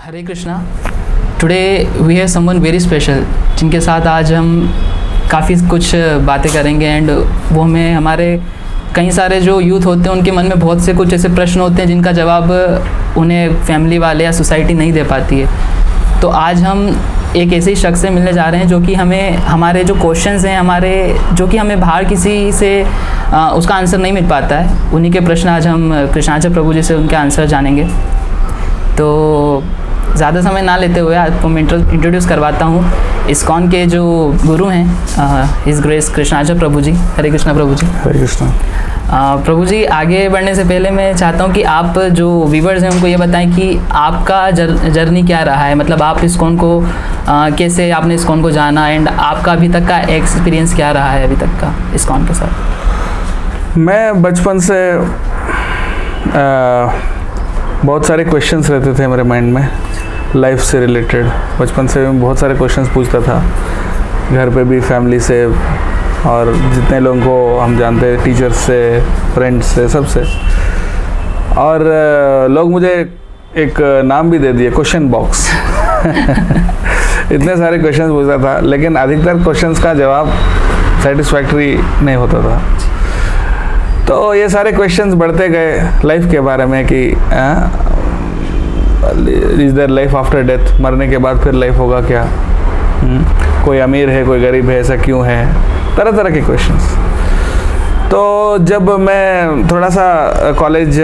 Hare Krishna. Today we have someone very special जिनके साथ आज हम काफ़ी कुछ बातें करेंगे एंड वो हमें हमारे कई सारे जो यूथ होते हैं उनके मन में बहुत से कुछ ऐसे प्रश्न होते हैं जिनका जवाब उन्हें फैमिली वाले या सोसाइटी नहीं दे पाती है। तो आज हम एक ऐसे ही शख्स से मिलने जा रहे हैं जो कि हमें हमारे जो क्वेश्चंस हैं हमारे जो कि हमें बाहर किसी से उसका आंसर नहीं मिल पाता है, उन्हीं के प्रश्न आज हम कृष्णाचार्य प्रभु जी से उनके आंसर जानेंगे। तो ज़्यादा समय ना लेते हुए आपको मैं इंट्रोड्यूस करवाता हूँ इस्कॉन के जो गुरु हैं हिज ग्रेस कृष्णाचार्य प्रभु जी। हरे कृष्णा प्रभु जी। हरे कृष्णा। प्रभु जी, आगे बढ़ने से पहले मैं चाहता हूँ कि आप जो व्यूवर्स हैं उनको ये बताएं कि आपका जर्नी क्या रहा है, मतलब आप इस्कॉन को कैसे आपने इस्कॉन को जाना एंड आपका अभी तक का एक्सपीरियंस क्या रहा है अभी तक का इस्कॉन के साथ। मैं बचपन से बहुत सारे क्वेश्चंस रहते थे मेरे माइंड में लाइफ से रिलेटेड। बचपन से मैं बहुत सारे क्वेश्चंस पूछता था, घर पे भी, फैमिली से, और जितने लोगों को हम जानते हैं, टीचर्स से, फ्रेंड्स से, सबसे। और लोग मुझे एक नाम भी दे दिए, क्वेश्चन बॉक्स। इतने सारे क्वेश्चंस पूछता था, लेकिन अधिकतर क्वेश्चंस का जवाब सेटिस्फैक्टरी नहीं होता था। तो ये सारे क्वेश्चंस बढ़ते गए लाइफ के बारे में कि is their life after death, मरने के बाद फिर लाइफ होगा क्या, कोई अमीर है कोई गरीब है, ऐसा क्यों है, तरह तरह के क्वेश्चंस। तो जब मैं थोड़ा सा कॉलेज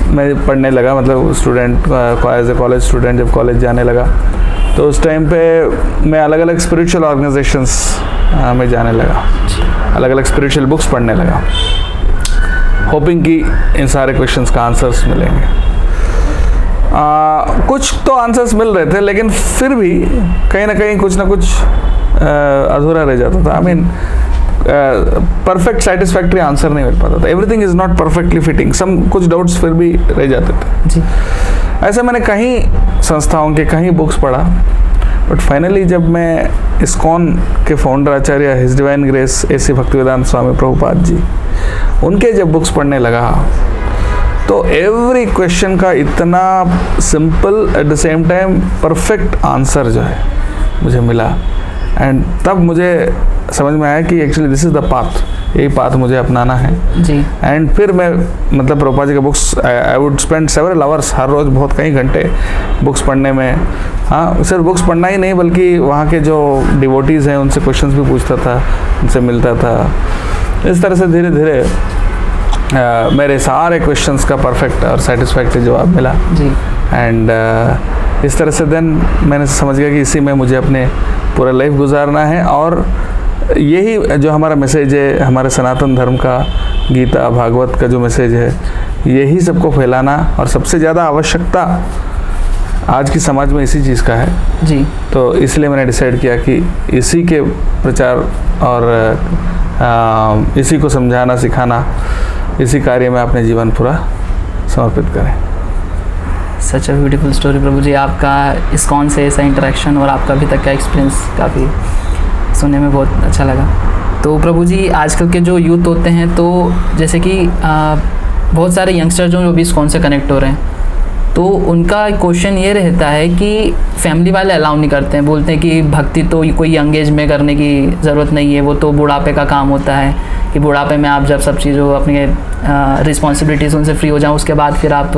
में पढ़ने लगा, मतलब student as a college student जब कॉलेज जाने लगा, तो उस टाइम पे मैं अलग अलग स्पिरिचुअल ऑर्गेनाइजेशंस में जाने लगा, अलग अलग स्पिरिचुअल बुक्स पढ़ने लगा, होपिंग कि इन सारे क्वेश्चंस का आंसर्स मिलेंगे। कुछ तो आंसर्स मिल रहे थे, लेकिन फिर भी कहीं ना कहीं कुछ ना कुछ अधूरा रह जाता था। I mean perfect satisfactory answer नहीं मिल पाता था। Everything is not perfectly fitting, some कुछ डाउट्स फिर भी रह जाते थे जी। ऐसे मैंने कहीं संस्थाओं के कहीं बुक्स पढ़ा, बट फाइनली जब मैं इस्कॉन के founder acharya his divine grace A.C. Bhaktivedanta Swami Prabhupada ji, उनके जब बुक्स पढ़ने लगा तो एवरी क्वेश्चन का इतना simple at the same time perfect answer जो है मुझे मिला। एंड तब मुझे समझ में आया कि actually this is the path, यही पाथ मुझे अपनाना है जी। एंड फिर मैं मतलब प्रभुपाद जी के books I would spend several hours, हर रोज़ बहुत कई घंटे बुक्स पढ़ने में। हाँ, सिर्फ बुक्स पढ़ना ही नहीं, बल्कि वहाँ के जो डिवोटीज़ हैं उनसे क्वेश्चंस भी पूछता था, उनसे मिलता था। इस तरह से धीरे धीरे मेरे सारे क्वेश्चंस का परफेक्ट और सेटिस्फैक्टरी जवाब मिला जी। एंड इस तरह से देन मैंने समझ गया कि इसी में मुझे अपने पूरा लाइफ गुजारना है। और यही जो हमारा मैसेज है, हमारे सनातन धर्म का, गीता भागवत का जो मैसेज है, यही सबको फैलाना, और सबसे ज़्यादा आवश्यकता आज की समाज में इसी चीज़ का है जी। तो इसलिए मैंने डिसाइड किया कि इसी के प्रचार और इसी को समझाना, सिखाना, इसी कार्य में अपने जीवन पूरा समर्पित करें। सच अ ब्यूटीफुल स्टोरी प्रभु जी। आपका इस्कॉन से ऐसा इंटरेक्शन और आपका अभी तक का एक्सपीरियंस काफ़ी सुनने में बहुत अच्छा लगा। तो प्रभु जी, आजकल के जो यूथ होते हैं, तो जैसे कि बहुत सारे यंगस्टर जो भी इस्कॉन से कनेक्ट हो रहे हैं, तो उनका क्वेश्चन ये रहता है कि फैमिली वाले अलाउ नहीं करते हैं, बोलते हैं कि भक्ति तो कोई यंग एज में करने की ज़रूरत नहीं है, वो तो बुढ़ापे का काम होता है, कि बुढ़ापे में आप जब सब चीज़ों अपने रिस्पॉन्सिबिलिटीज़ उनसे फ्री हो जाओ, उसके बाद फिर आप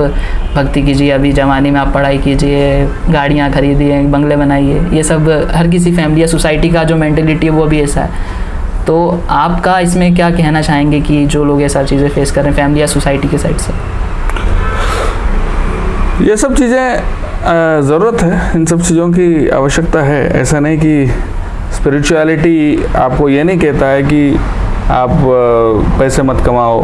भक्ति कीजिए, अभी जवानी में आप पढ़ाई कीजिए, गाड़ियाँ खरीदिए, बंगले बनाइए। ये सब हर किसी फैमिली या सोसाइटी का जो मेंटेलिटी है वो भी ऐसा है। तो आपका इसमें क्या कहना चाहेंगे कि जो लोग ये सब चीज़ें फेस कर रहे हैं फैमिली या सोसाइटी के साइड से? ये सब चीज़ें ज़रूरत है, इन सब चीज़ों की आवश्यकता है। ऐसा नहीं कि स्पिरिचुअलिटी आपको ये नहीं कहता है कि आप पैसे मत कमाओ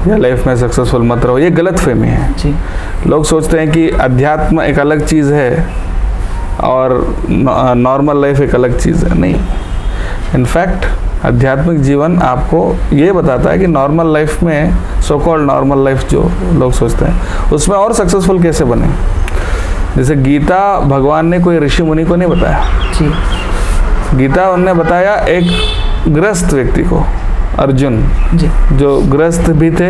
या लाइफ में सक्सेसफुल मत रहो, ये गलत फहमी है जी। लोग सोचते हैं कि अध्यात्म एक अलग चीज़ है और नॉर्मल लाइफ एक अलग चीज़ है। नहीं, इनफैक्ट आध्यात्मिक जीवन आपको ये बताता है कि नॉर्मल लाइफ में, सो कॉल्ड नॉर्मल लाइफ जो लोग सोचते हैं, उसमें और सक्सेसफुल कैसे बने। जैसे गीता भगवान ने कोई ऋषि मुनि को नहीं बताया जी। गीता उन्होंने बताया एक गृहस्थ व्यक्ति को, अर्जुन जी, जो गृहस्थ भी थे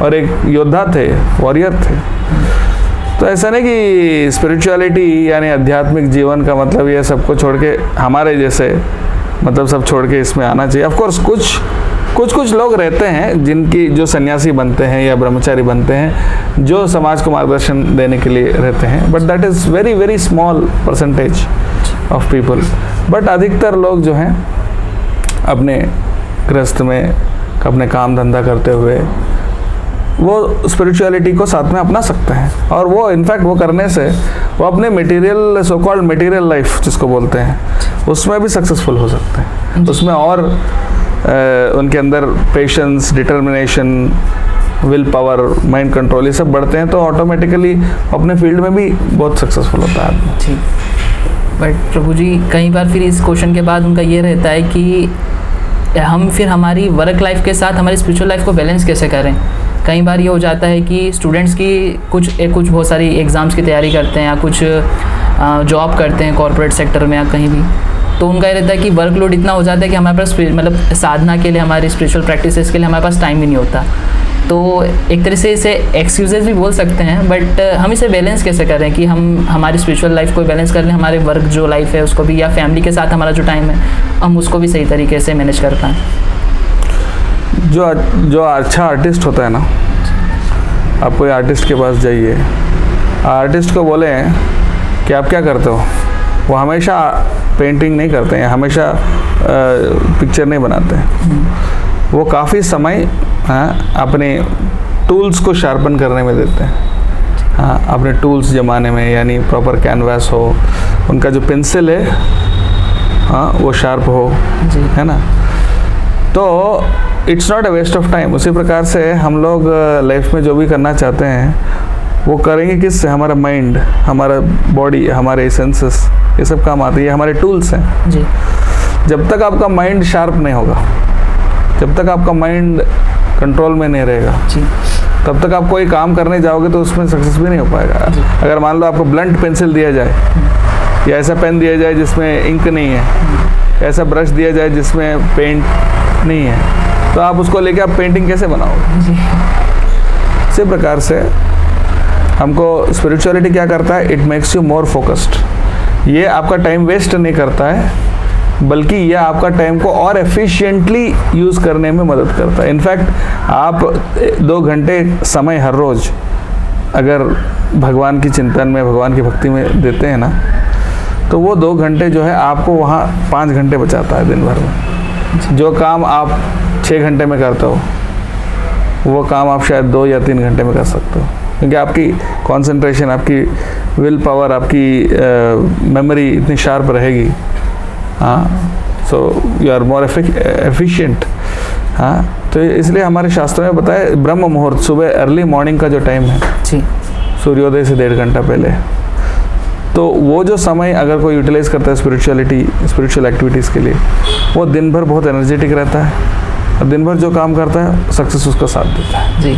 और एक योद्धा थे, वॉरियर थे। तो ऐसा नहीं कि स्पिरिचुअलिटी यानी आध्यात्मिक जीवन का मतलब ये सबको छोड़ के हमारे जैसे मतलब सब छोड़ के इसमें आना चाहिए। ऑफ कोर्स कुछ लोग रहते हैं जिनकी जो सन्यासी बनते हैं या ब्रह्मचारी बनते हैं जो समाज को मार्गदर्शन देने के लिए रहते हैं, but that is very very small percentage of people. But अधिकतर लोग जो हैं अपने गृहस्थ में अपने काम धंधा करते हुए वो स्पिरिचुअलिटी को साथ में अपना सकते हैं, और वो इनफैक्ट वो करने से वो अपने material so called material life जिसको बोलते हैं उसमें भी सक्सेसफुल हो सकते हैं। उसमें और उनके अंदर patience, determination, will power, mind control ये सब बढ़ते हैं, तो ऑटोमेटिकली अपने फील्ड में भी बहुत सक्सेसफुल होता है आदमी। जी, बट प्रभु जी कई बार फिर इस क्वेश्चन के बाद उनका ये रहता है कि हम फिर हमारी वर्क लाइफ के साथ हमारी स्पिरिचुअल लाइफ को बैलेंस कैसे करें। कई बार ये हो जाता है कि स्टूडेंट्स की कुछ बहुत सारी एग्ज़ाम्स की तैयारी करते हैं या कुछ जॉब करते हैं कॉर्पोरेट सेक्टर में या कहीं भी, तो उनका ये रहता है कि वर्कलोड इतना हो जाता है कि हमारे पास मतलब साधना के लिए, हमारी स्पिरिचुअल प्रैक्टिसेस के लिए हमारे पास टाइम ही नहीं होता। तो एक तरह से इसे एक्सक्यूजेस भी बोल सकते हैं, बट हम इसे बैलेंस कैसे करें कि हम हमारी स्पिरिचुअल लाइफ को बैलेंस कर लें, हमारे वर्क जो लाइफ है उसको भी, या फैमिली के साथ हमारा जो टाइम है हम उसको भी सही तरीके से मैनेज कर पाएँ। जो अच्छा आर्टिस्ट होता है ना, आप कोई आर्टिस्ट के पास जाइए, आर्टिस्ट को बोले कि आप क्या करते हो, वो हमेशा पेंटिंग नहीं करते हैं, हमेशा पिक्चर नहीं बनाते हैं, वो काफ़ी समय अपने टूल्स को शार्पन करने में देते हैं। हाँ, अपने टूल्स जमाने में, यानी प्रॉपर कैनवास हो, उनका जो पेंसिल है हाँ वो शार्प हो, है ना, तो it's not a waste of time. उसी प्रकार से हम लोग लाइफ में जो भी करना चाहते हैं वो करेंगे किससे, हमारा माइंड, हमारा बॉडी, हमारे सेंसेस, ये सब काम आते हैं, ये हमारे टूल्स हैं जी। जब तक आपका माइंड शार्प नहीं होगा, जब तक आपका माइंड कंट्रोल में नहीं रहेगा जी, तब तक आप कोई काम करने जाओगे तो उसमें सक्सेस भी नहीं हो पाएगा। अगर मान लो आपको ब्लंट पेंसिल दिया जाए, या ऐसा पेन दिया जाए जिसमें इंक नहीं है, ऐसा ब्रश दिया जाए जिसमें पेंट नहीं है, तो आप उसको लेके आप पेंटिंग कैसे बनाओगे। इसी प्रकार से हमको स्पिरिचुअलिटी क्या करता है, it makes you more focused. ये आपका टाइम वेस्ट नहीं करता है, बल्कि यह आपका टाइम को और एफिशिएंटली यूज़ करने में मदद करता है। इनफैक्ट आप 2 घंटे समय हर रोज़ अगर भगवान की चिंतन में, भगवान की भक्ति में देते हैं ना, तो वो 2 घंटे जो है आपको वहाँ 5 घंटे बचाता है दिन भर में। जो काम आप 6 घंटे में करते हो वो काम आप शायद 2 या 3 घंटे में कर सकते हो, क्योंकि आपकी कंसंट्रेशन, आपकी विल पावर, आपकी मेमोरी इतनी शार्प रहेगी। हाँ, so you are more efficient. हाँ, तो इसलिए हमारे शास्त्रों में बताया ब्रह्म मुहूर्त, सुबह अर्ली मॉर्निंग का जो टाइम है जी, सूर्योदय से 1.5 घंटा पहले, तो वो जो समय अगर कोई यूटिलाइज करता है स्पिरिचुअल एक्टिविटीज़ के लिए, वो दिन भर बहुत एनर्जेटिक रहता है, और दिन भर जो काम करता है सक्सेस उसका साथ देता है जी।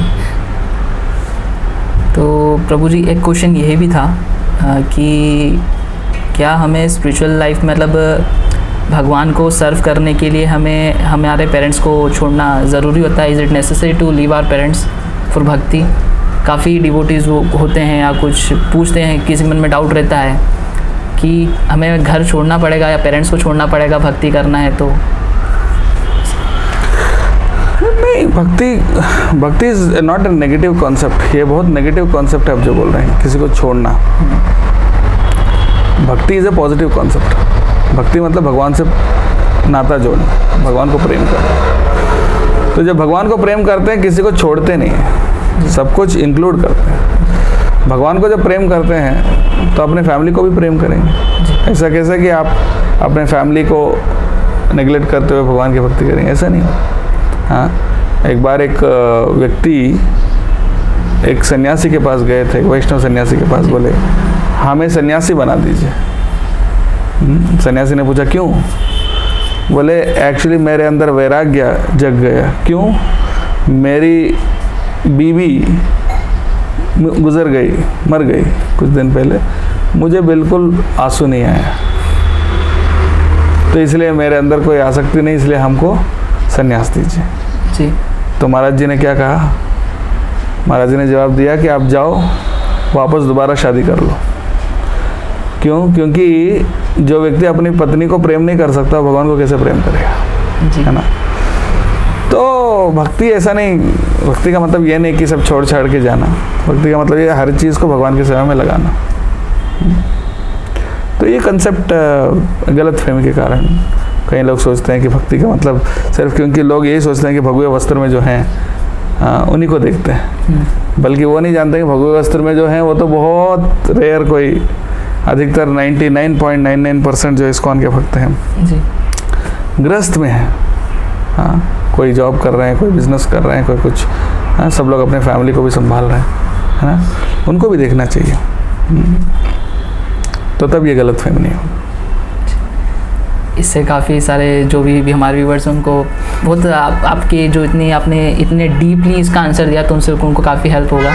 तो प्रभु जी एक क्वेश्चन यही भी था कि क्या हमें स्पिरिचुअल लाइफ मतलब भगवान को सर्व करने के लिए हमें हमारे पेरेंट्स को छोड़ना ज़रूरी होता है? Is it necessary to leave our parents for bhakti? काफ़ी डिवोटीज़ होते हैं या कुछ पूछते हैं, किसी मन में डाउट रहता है कि हमें घर छोड़ना पड़ेगा या पेरेंट्स को छोड़ना पड़ेगा भक्ति करना है तो? नहीं, भक्ति is not a negative concept. ये बहुत नेगेटिव कॉन्सेप्ट है आप जो बोल रहे हैं, किसी को छोड़ना। भक्ति इज़ ए पॉजिटिव कॉन्सेप्ट। भक्ति मतलब भगवान से नाता जोड़ना, भगवान को प्रेम करना। तो जब भगवान को प्रेम करते हैं किसी को छोड़ते नहीं हैं, सब कुछ इंक्लूड करते हैं। भगवान को जब प्रेम करते हैं तो अपने फैमिली को भी प्रेम करेंगे। ऐसा कैसे कि आप अपने फैमिली को नेगलेक्ट करते हुए भगवान की भक्ति करेंगे, ऐसा नहीं हो। हाँ, एक बार एक व्यक्ति एक सन्यासी के पास गए थे, वैष्णव सन्यासी के पास, बोले हमें सन्यासी बना दीजिए। सन्यासी ने पूछा क्यों? बोले एक्चुअली मेरे अंदर वैराग्य जग गया। क्यों? मेरी बीवी गुजर गई, मर गई कुछ दिन पहले, मुझे बिल्कुल आंसू नहीं आया, तो इसलिए मेरे अंदर कोई आसक्ति नहीं, इसलिए हमको सन्यास दीजिए जी। तो महाराज जी ने क्या कहा? महाराज जी ने जवाब दिया कि आप जाओ वापस दोबारा शादी कर लो। क्यों? क्योंकि जो व्यक्ति अपनी पत्नी को प्रेम नहीं कर सकता, भगवान को कैसे प्रेम करेगा, है ना। तो भक्ति ऐसा नहीं, भक्ति का मतलब ये नहीं कि सब छोड़ छाड़ के जाना, भक्ति का मतलब ये हर चीज़ को भगवान की सेवा में लगाना। तो ये कंसेप्ट गलत फहमी के कारण कई लोग सोचते हैं कि भक्ति का मतलब सिर्फ, क्योंकि लोग यही सोचते हैं कि भगवे वस्त्र में जो हैं उन्हीं को देखते हैं, बल्कि वो नहीं जानते कि भगवे वस्त्र में जो हैं वो तो बहुत रेयर, कोई अधिकतर 99.99% जो इस्कॉन के भक्त हैं जी गृहस्थ में हैं। हाँ, कोई जॉब कर रहे हैं, कोई बिजनेस कर रहे हैं, कोई कुछ, हाँ, सब लोग अपने फैमिली को भी संभाल रहे हैं, है ना, उनको भी देखना चाहिए। तो तब ये गलत फहमी नहीं हो। इससे काफ़ी सारे जो भी हमारे व्यूवर्स हैं उनको बहुत आपके जो इतने डीपली इसका आंसर दिया तो उनसे उनको काफ़ी हेल्प होगा।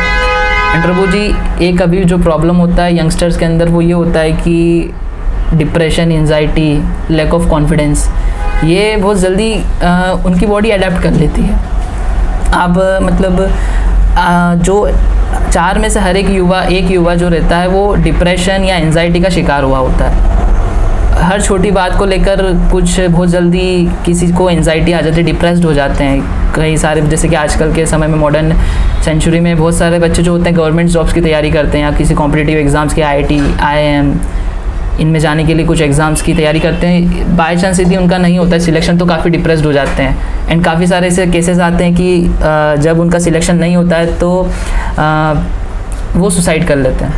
एंड प्रभु जी, एक अभी जो प्रॉब्लम होता है यंगस्टर्स के अंदर वो ये होता है कि depression, anxiety, lack of confidence, ये बहुत जल्दी उनकी बॉडी अडेप्ट कर लेती है। अब मतलब जो 4 में से हर एक युवा जो रहता है वो डिप्रेशन या एंजाइटी का शिकार हुआ होता है। हर छोटी बात को लेकर कुछ बहुत जल्दी किसी को एंजाइटी आ जाती है, डिप्रेस्ड हो जाते हैं। कई सारे, जैसे कि आजकल के समय में मॉडर्न सेंचुरी में बहुत सारे बच्चे जो होते हैं गवर्नमेंट जॉब्स की तैयारी करते हैं या किसी कॉम्पिटिटिव एग्ज़ाम्स के IIT, IIM इनमें जाने के लिए कुछ एग्ज़ाम्स की तैयारी करते हैं। बाई चांस यदि उनका नहीं होता है सिलेक्शन तो काफ़ी डिप्रेस्ड हो जाते हैं। एंड काफ़ी सारे ऐसे केसेस आते हैं कि जब उनका सिलेक्शन नहीं होता है तो वो सुसाइड कर लेते हैं।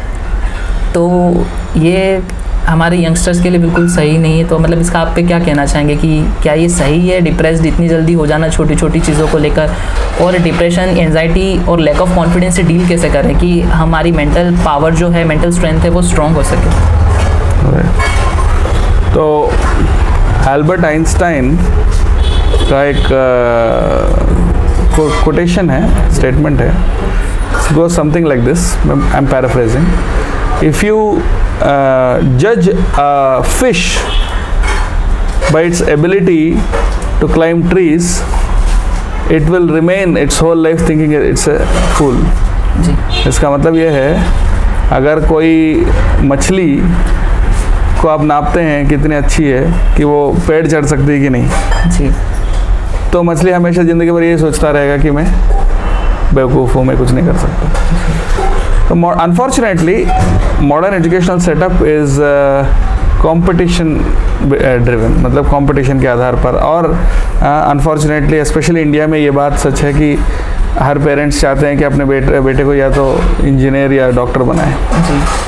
तो ये हमारे यंगस्टर्स के लिए बिल्कुल सही नहीं है। तो मतलब इसका आप पे क्या कहना चाहेंगे कि क्या ये सही है डिप्रेस्ड इतनी जल्दी हो जाना छोटी छोटी चीज़ों को लेकर, और डिप्रेशन, एंजाइटी और लैक ऑफ कॉन्फिडेंस से डील कैसे करें कि हमारी मेंटल पावर जो है, मेंटल स्ट्रेंथ है वो स्ट्रॉन्ग हो सके? तो एल्बर्ट आइंस्टाइन का एक कोटेशन है, स्टेटमेंट है, go something like this, I am paraphrasing, if you judge a fish by its ability to climb trees, it will remain its whole life thinking it's a fool. जी। इसका मतलब ये है, अगर कोई मछली को आप नापते हैं कितनी अच्छी है कि वो पेड़ चढ़ सकती है कि नहीं, जी, तो मछली हमेशा ज़िंदगी भर ये सोचता रहेगा कि मैं बेवकूफ़ हूँ, मैं कुछ नहीं कर सकता। तो unfortunately modern educational setup is competition driven, मतलब कंपटीशन के आधार पर। और unfortunately स्पेशली इंडिया में ये बात सच है कि हर पेरेंट्स चाहते हैं कि अपने बेटे को या तो इंजीनियर या डॉक्टर बनाए,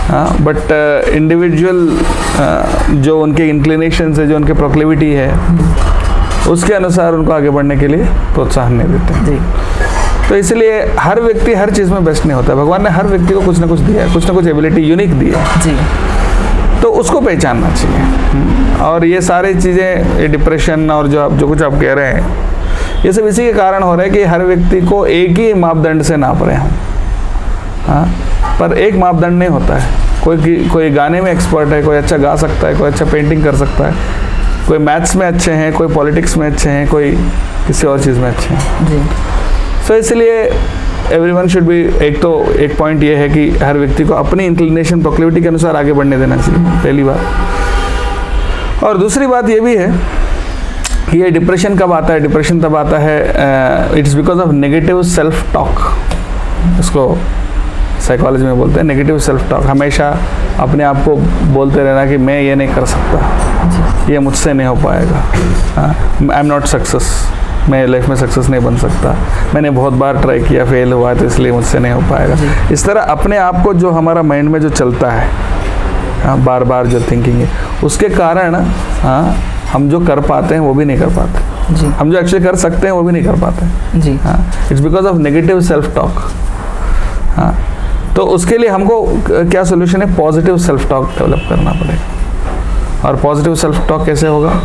हाँ, बट इंडिविजुअल जो उनके इंक्लिनेशन है, जो उनके प्रोक्लिविटी है, उसके अनुसार उनको आगे बढ़ने के लिए प्रोत्साहन नहीं देते हैं। तो इसलिए हर व्यक्ति हर चीज़ में बेस्ट नहीं होता। भगवान ने हर व्यक्ति को कुछ ना कुछ दिया है, कुछ ना कुछ एबिलिटी यूनिक दी है जी, तो उसको पहचानना चाहिए। और ये सारी चीज़ें, ये डिप्रेशन और जो कुछ आप कह रहे हैं, ये सब इसी के कारण हो रहा है कि हर व्यक्ति को एक ही मापदंड से नाप रहे हैं। हाँ, पर एक मापदंड नहीं होता है। कोई गाने में एक्सपर्ट है, कोई अच्छा गा सकता है, कोई अच्छा पेंटिंग कर सकता है, कोई मैथ्स में अच्छे हैं, कोई पॉलिटिक्स में अच्छे हैं, कोई किसी और चीज़ में अच्छे हैं जी। सो इसलिए एवरीवन शुड बी, एक पॉइंट ये है कि हर व्यक्ति को अपनी इंक्लिनेशन, प्रोक्लिविटी के अनुसार आगे बढ़ने देना चाहिए, पहली बात। और दूसरी बात ये भी है कि ये डिप्रेशन कब आता है? डिप्रेशन तब आता है, it's because of negative self talk. इसको साइकोलॉजी में बोलते हैं नेगेटिव सेल्फ टॉक। हमेशा अपने आप को बोलते रहना कि मैं ये नहीं कर सकता, ये मुझसे नहीं हो पाएगा, आई एम नॉट सक्सेस, मैं लाइफ में सक्सेस नहीं बन सकता, मैंने बहुत बार ट्राई किया, फेल हुआ, तो इसलिए मुझसे नहीं हो पाएगा। इस तरह अपने आप को जो हमारा माइंड में जो चलता है, बार बार जो थिंकिंग है, उसके कारण हम जो कर पाते हैं वो भी नहीं कर पाते जी। हम जो एक्चुअली कर सकते हैं वो भी नहीं कर पाते जी। It's because of negative self talk. हाँ, तो उसके लिए हमको क्या सोल्यूशन है? पॉजिटिव सेल्फ टॉक डेवलप करना पड़ेगा। और पॉजिटिव सेल्फ टॉक कैसे होगा?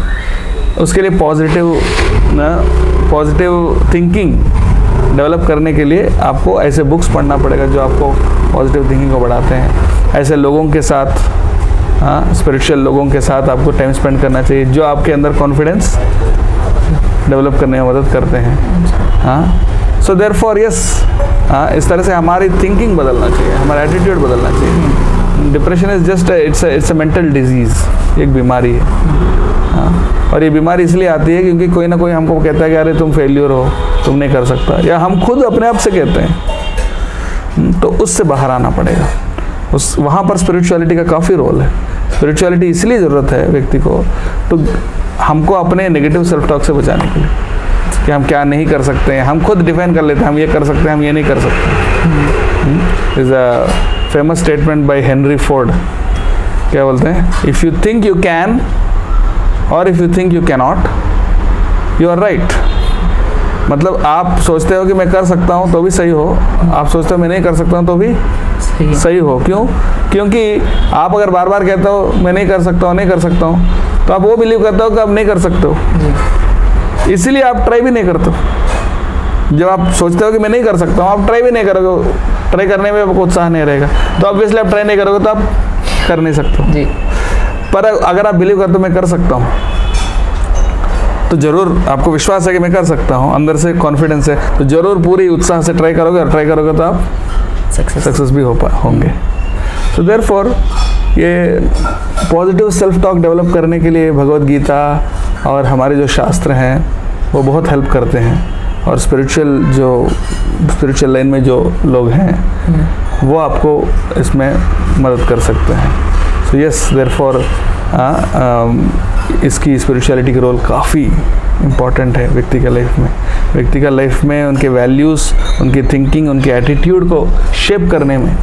उसके लिए पॉजिटिव थिंकिंग डेवलप करने के लिए आपको ऐसे बुक्स पढ़ना पड़ेगा जो आपको पॉजिटिव थिंकिंग को बढ़ाते हैं। ऐसे लोगों के साथ, हाँ, स्पिरिचुअल लोगों के साथ आपको टाइम स्पेंड करना चाहिए जो आपके अंदर कॉन्फिडेंस डेवलप करने में मदद करते हैं। हाँ, सो देयरफॉर यस, हाँ, इस तरह से हमारी थिंकिंग बदलना चाहिए, हमारा एटीट्यूड बदलना चाहिए। Depression is just it's a mental disease, एक बीमारी है। हाँ, और ये बीमारी इसलिए आती है क्योंकि कोई ना कोई हमको कहता है कि अरे तुम फेल्यूर हो, तुम नहीं कर सकता, या हम खुद अपने आप से कहते हैं। तो उससे बाहर आना पड़ेगा। वहाँ पर स्पिरिचुअलिटी का काफ़ी रोल है। स्पिरिचुअलिटी इसलिए ज़रूरत है व्यक्ति को, तो हमको अपने नेगेटिव सेल्फ टॉक से बचाने के लिए, कि हम क्या नहीं कर सकते हैं। हम खुद डिफाइन कर लेते हैं, हम ये कर सकते हैं, हम ये नहीं कर सकते। Is a famous statement by Henry Ford. क्या बोलते हैं? If you think you can or if you think you cannot, you are right. मतलब आप सोचते हो कि मैं कर सकता हूँ तो भी सही हो, आप सोचते हो मैं नहीं कर सकता हूँ तो भी सही हो। क्यों? क्योंकि आप अगर बार बार कहते हो मैं नहीं कर सकता हूँ, नहीं कर सकता हूँ, तो आप वो बिलीव करते हो कि आप नहीं कर सकते हो, इसीलिए आप ट्राई भी नहीं करते हो। जब आप सोचते हो कि मैं नहीं कर सकता हूँ, आप ट्राई भी नहीं करोगे, ट्राई करने में आपको उत्साह नहीं रहेगा, तो ऑब्वियसली आप ट्राई नहीं करोगे तो आप कर नहीं सकते हो। पर अगर आप बिलीव करते हो मैं कर सकता हूँ, तो ज़रूर आपको विश्वास है कि मैं कर सकता हूँ, अंदर से कॉन्फिडेंस है, तो ज़रूर पूरी उत्साह से ट्राई करोगे, और ट्राई करोगे तो आप सक्सेस भी होंगे। तो देयरफॉर ये पॉजिटिव सेल्फ टॉक डेवलप करने के लिए भगवद गीता और हमारे जो शास्त्र हैं वो बहुत हेल्प करते हैं, और स्पिरिचुअल लाइन में जो लोग हैं वो आपको इसमें मदद कर सकते हैं। सो यस, देयरफॉर इसकी स्पिरिचुअलिटी का रोल काफ़ी इम्पॉर्टेंट है व्यक्ति के लाइफ में। व्यक्ति का लाइफ में उनके वैल्यूज़, उनकी थिंकिंग, उनके एटीट्यूड को शेप करने में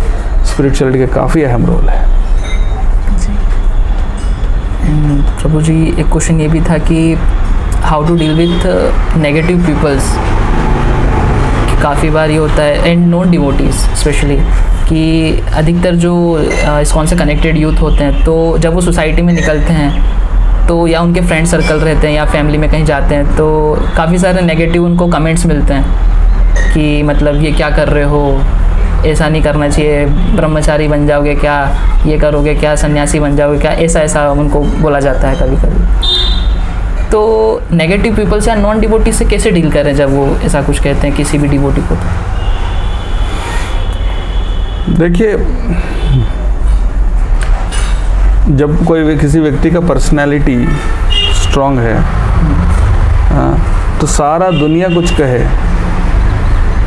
स्पिरिचुअलिटी का काफ़ी अहम रोल है। प्रभु जी, एक क्वेश्चन ये भी था कि how to deal with negative peoples. काफ़ी बार ये होता है, एंड नॉन डिवोटीज स्पेशली, कि अधिकतर जो इस्कॉन से कनेक्टेड यूथ होते हैं, तो जब वो सोसाइटी में निकलते हैं तो या उनके फ्रेंड सर्कल रहते हैं या फैमिली में कहीं जाते हैं, तो काफ़ी सारे नेगेटिव उनको कमेंट्स मिलते हैं कि मतलब ये क्या कर रहे हो, ऐसा नहीं करना चाहिए, ब्रह्मचारी बन जाओगे क्या, ये करोगे क्या, सन्यासी बन जाओगे क्या, ऐसा उनको बोला जाता है कभी कभी। तो नेगेटिव पीपल से या नॉन डिवोटी से कैसे डील करें जब वो ऐसा कुछ कहते हैं किसी भी डिवोटी को? देखिए, जब किसी व्यक्ति का पर्सनालिटी स्ट्रांग है, तो सारा दुनिया कुछ कहे